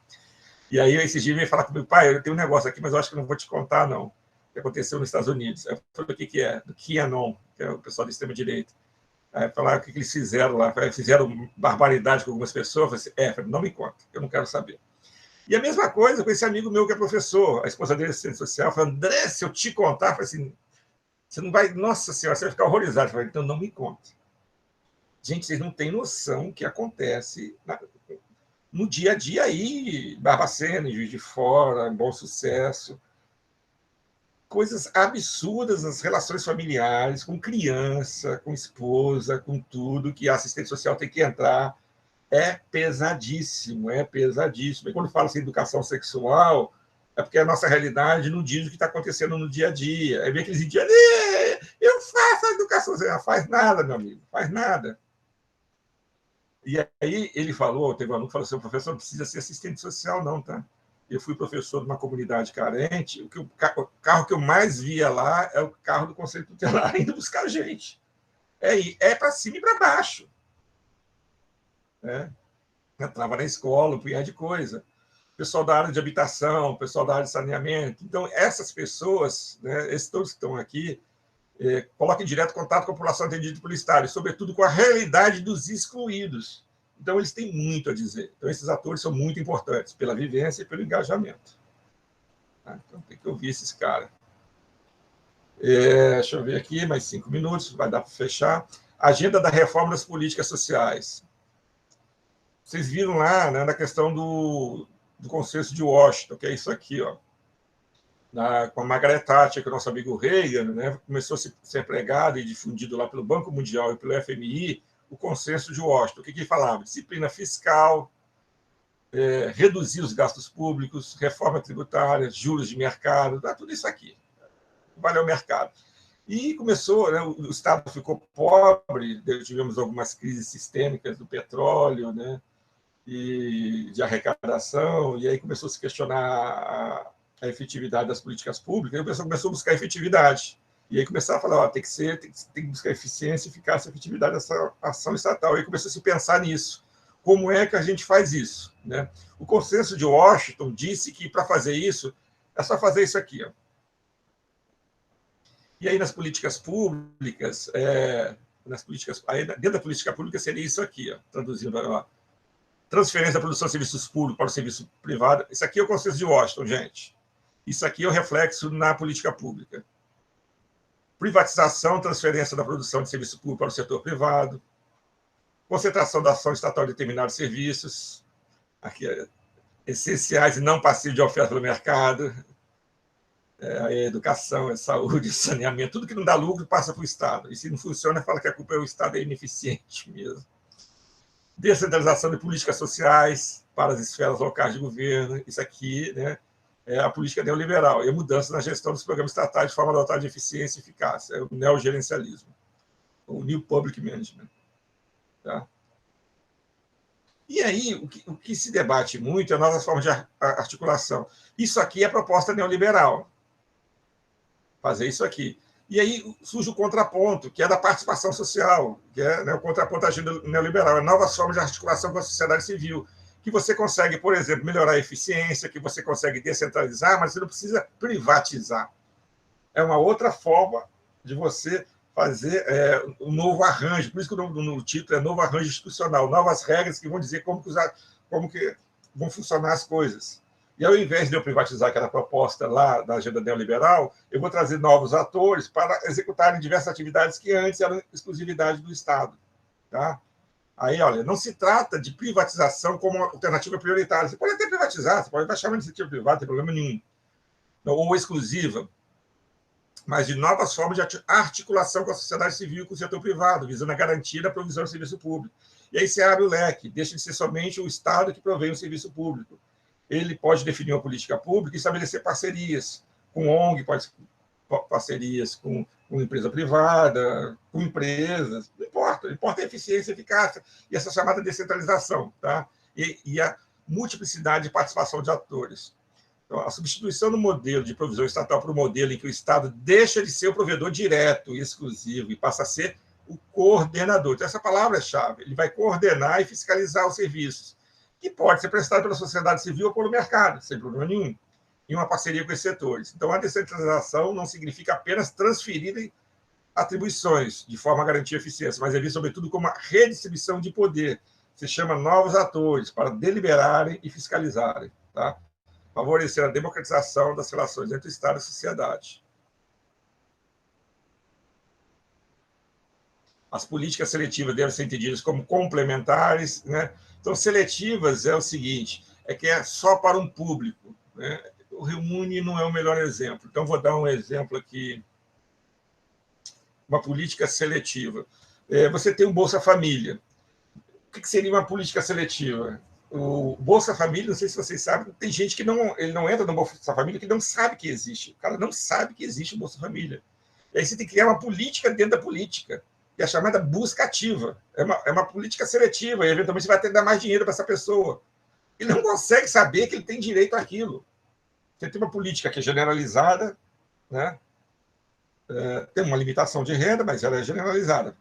[SPEAKER 2] E aí, esses dias, ele veio falar comigo, pai, eu tenho um negócio aqui, mas eu acho que não vou te contar, não. O que aconteceu nos Estados Unidos. Eu falei, o que é? Do QAnon, que é o pessoal do extrema-direita. Aí falaram o que eles fizeram lá. Fizeram barbaridade com algumas pessoas. Eu falei, não me conta, eu não quero saber. E a mesma coisa com esse amigo meu que é professor. A esposa dele é assistente social. Falou, André, se eu te contar, eu falei assim, você não vai... Nossa senhora, você vai ficar horrorizado. Eu falei, então não me conta. Gente, vocês não têm noção do que acontece no dia a dia aí, Barbacena, em Juiz de Fora, em Bom Sucesso, coisas absurdas nas relações familiares, com criança, com esposa, com tudo, que a assistente social tem que entrar. É pesadíssimo, é pesadíssimo. E quando fala assim, educação sexual, é porque a nossa realidade não diz o que está acontecendo no dia a dia. Aí vem aqueles dias, eu faço a educação sexual. Não faz nada, meu amigo, faz nada. E aí ele falou, teve um aluno que falou assim, professor, não precisa ser assistente social não, tá? Eu fui professor de uma comunidade carente, o carro que eu mais via lá é o carro do Conselho Tutelar indo buscar gente. É para cima e para baixo. Entrava na escola, um punhado de coisa. Pessoal da área de habitação, pessoal da área de saneamento. Então, essas pessoas, né, esses todos que estão aqui, colocam em direto contato com a população atendida pelo Estado, e, sobretudo, com a realidade dos excluídos. Então, eles têm muito a dizer. Então, esses atores são muito importantes, pela vivência e pelo engajamento. Então, tem que ouvir esses caras. Deixa eu ver aqui, mais 5 minutos, vai dar para fechar. Agenda da reforma das políticas sociais. Vocês viram lá, né, na questão do consenso de Washington, que é isso aqui, ó. Com a Margaret Thatcher, que é o nosso amigo Reagan, né, começou a ser pregado e difundido lá pelo Banco Mundial e pelo FMI, o consenso de Washington. O que falava? Disciplina fiscal, reduzir os gastos públicos, reforma tributária, juros de mercado, tudo isso aqui. Valeu o mercado. E começou, né, o Estado ficou pobre, tivemos algumas crises sistêmicas do petróleo, né, e de arrecadação, e aí começou a se questionar a efetividade das políticas públicas, e o pessoal começou a buscar efetividade. E aí começaram a falar, tem que buscar eficiência, eficácia, efetividade dessa ação estatal. E aí começou a se pensar nisso. Como é que a gente faz isso? Né? O consenso de Washington disse que, para fazer isso, é só fazer isso aqui. Ó. E aí, nas políticas públicas, dentro da política pública seria isso aqui, ó, traduzindo, ó, transferência da produção de serviços públicos para o serviço privado. Isso aqui é o consenso de Washington, gente. Isso aqui é o reflexo na política pública. Privatização, transferência da produção de serviço público para o setor privado. Concentração da ação estatal de determinados serviços, aqui, essenciais e não passivos de oferta pelo mercado. A educação, a saúde, o saneamento, tudo que não dá lucro passa para o Estado. E se não funciona, fala que a culpa é o Estado, é ineficiente mesmo. Descentralização de políticas sociais para as esferas locais de governo. Isso aqui, né, é a política neoliberal. E a mudança na gestão dos programas estatais de forma a dotar de eficiência e eficácia. É o neogerencialismo. O New Public Management. Tá? E aí, o que se debate muito é novas formas de articulação. Isso aqui é a proposta neoliberal. Fazer isso aqui. E aí surge o contraponto, que é da participação social, que é, né, o contraponto da agenda neoliberal, é novas formas de articulação com a sociedade civil, que você consegue, por exemplo, melhorar a eficiência, que você consegue descentralizar, mas você não precisa privatizar. É uma outra forma de você fazer um novo arranjo, por isso que no título é novo arranjo institucional, novas regras que vão dizer como que vão funcionar as coisas. E ao invés de eu privatizar aquela proposta lá da agenda neoliberal, eu vou trazer novos atores para executarem diversas atividades que antes eram exclusividade do Estado. Tá? Aí, olha, não se trata de privatização como alternativa prioritária. Você pode até privatizar, você pode baixar uma iniciativa privada, não tem problema nenhum. Ou exclusiva, mas de novas formas de articulação com a sociedade civil e com o setor privado, visando a garantia da provisão do serviço público. E aí você abre o leque, deixa de ser somente o Estado que provém o serviço público. Ele pode definir uma política pública e estabelecer parcerias com ONG, parcerias com empresa privada, com empresas, não importa. Importa a eficiência, a eficácia e essa chamada descentralização, tá? E a multiplicidade de participação de atores. Então, a substituição do modelo de provisão estatal para o modelo em que o Estado deixa de ser o provedor direto e exclusivo e passa a ser o coordenador. Então, essa palavra é chave. Ele vai coordenar e fiscalizar os serviços, que pode ser prestado pela sociedade civil ou pelo mercado, sem problema nenhum, em uma parceria com esses setores. Então, a descentralização não significa apenas transferir atribuições de forma a garantir eficiência, mas é visto, sobretudo, como uma redistribuição de poder. Se chama novos atores para deliberarem e fiscalizarem, tá? Favorecer a democratização das relações entre o Estado e a sociedade. As políticas seletivas devem ser entendidas como complementares, né? Então, seletivas é o seguinte, é que é só para um público, né? O Reúne não é o melhor exemplo. Então, vou dar um exemplo aqui, uma política seletiva. Você tem o Bolsa Família. O que seria uma política seletiva? O Bolsa Família, não sei se vocês sabem, tem gente que ele não entra no Bolsa Família que não sabe que existe. O cara não sabe que existe o Bolsa Família. E aí você tem que criar uma política dentro da política, que é a chamada busca ativa. É uma política seletiva, e eventualmente você vai ter que dar mais dinheiro para essa pessoa. Ele não consegue saber que ele tem direito àquilo. Você tem uma política que é generalizada, né? Tem uma limitação de renda, mas ela é generalizada.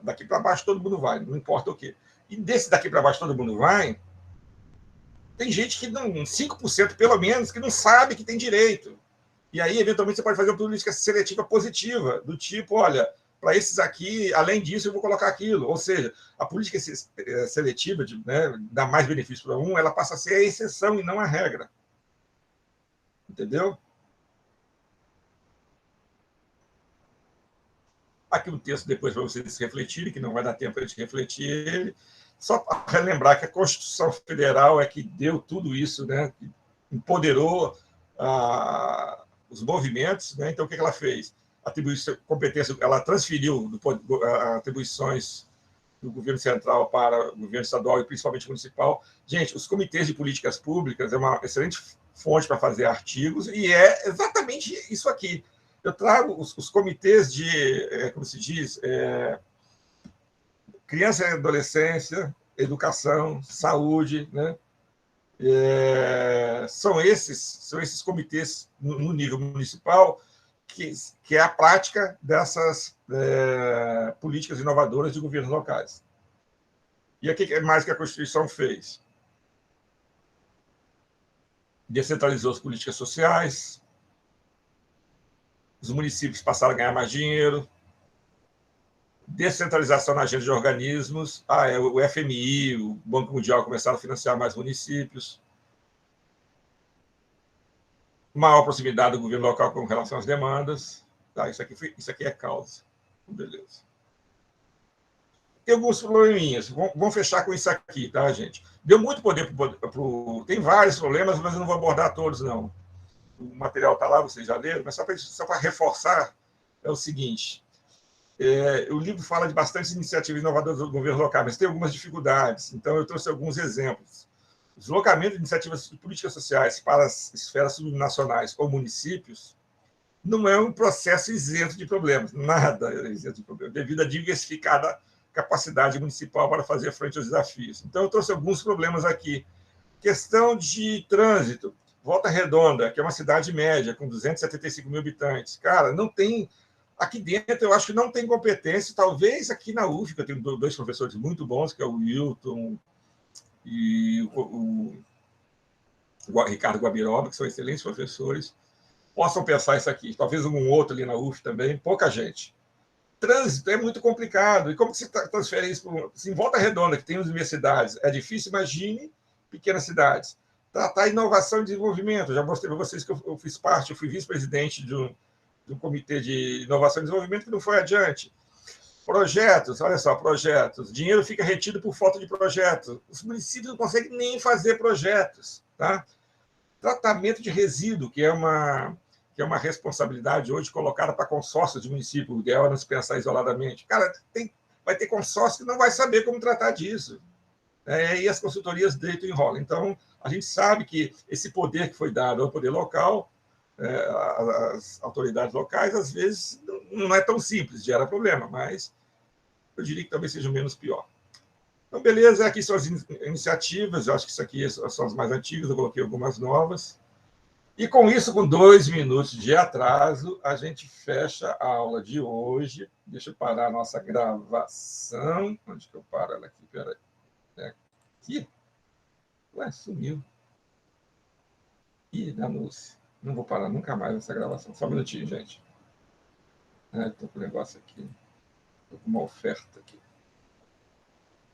[SPEAKER 2] Daqui para baixo todo mundo vai, não importa o quê. E desse daqui para baixo todo mundo vai, tem gente que não, 5% pelo menos, que não sabe que tem direito. E aí, eventualmente, você pode fazer uma política seletiva positiva, do tipo, olha, para esses aqui, além disso, eu vou colocar aquilo. Ou seja, a política seletiva, né, dá mais benefício para um, ela passa a ser a exceção e não a regra. Entendeu? Aqui um texto depois para vocês refletirem, que não vai dar tempo para a gente refletir ele. Só para lembrar que a Constituição Federal é que deu tudo isso, né? Empoderou os movimentos, né? Então, o que ela fez? Competência, ela transferiu atribuições do governo central para o governo estadual e principalmente municipal. Gente, os comitês de políticas públicas é uma excelente fonte para fazer artigos, e é exatamente isso aqui. Eu trago os comitês de, como se diz, criança e adolescência, educação, saúde, né? São esses comitês no nível municipal que é a prática dessas políticas inovadoras de governos locais. E o que mais que a Constituição fez? Descentralizou as políticas sociais, os municípios passaram a ganhar mais dinheiro, descentralização na agenda de organismos, o FMI, o Banco Mundial começaram a financiar mais municípios, maior proximidade do governo local com relação às demandas. Tá, isso aqui é causa. Beleza. Tem alguns probleminhas. Vamos fechar com isso aqui, tá, gente? Deu muito poder para o... Tem vários problemas, mas eu não vou abordar todos, não. O material está lá, vocês já leram, mas só para reforçar, é o seguinte. O livro fala de bastantes iniciativas inovadoras do governo local, mas tem algumas dificuldades. Então, eu trouxe alguns exemplos. O deslocamento de iniciativas de políticas sociais para as esferas subnacionais ou municípios não é um processo isento de problemas, nada é isento de problemas, devido à diversificada capacidade municipal para fazer frente aos desafios. Então, eu trouxe alguns problemas aqui. Questão de trânsito. Volta Redonda, que é uma cidade média, com 275 mil habitantes. Cara, não tem... Aqui dentro, eu acho que não tem competência. Talvez aqui na UF, que eu tenho dois professores muito bons, que é o Wilton e o Ricardo Guabiroba, que são excelentes professores, possam pensar isso aqui. Talvez um outro ali na UF também, pouca gente. Trânsito é muito complicado. E como que você transfere isso para... Em Volta Redonda, que tem universidades, é difícil, imagine pequenas cidades. Tratar inovação e desenvolvimento. Já mostrei para vocês que eu fiz parte, eu fui vice-presidente de um comitê de inovação e desenvolvimento que não foi adiante. Projetos, olha só, projetos. Dinheiro fica retido por falta de projetos. Os municípios não conseguem nem fazer projetos. Tá? Tratamento de resíduo, que é uma responsabilidade hoje colocada para consórcios de município. O ideal é não se pensar isoladamente. Cara, vai ter consórcio que não vai saber como tratar disso. E as consultorias deitam e enrolam. Então, a gente sabe que esse poder que foi dado ao poder local, as autoridades locais, às vezes, não é tão simples, gera problema, mas eu diria que talvez seja menos pior. Então, beleza, aqui são as iniciativas, eu acho que isso aqui são as mais antigas, eu coloquei algumas novas. E com isso, com 2 minutos de atraso, a gente fecha a aula de hoje. Deixa eu parar a nossa gravação. Onde que eu paro ela aqui? Peraí. Aqui? Ué, sumiu. Ih, danou-se. Não vou parar nunca mais essa gravação. Só um minutinho, gente. Estou com o negócio aqui. Estou com uma oferta aqui.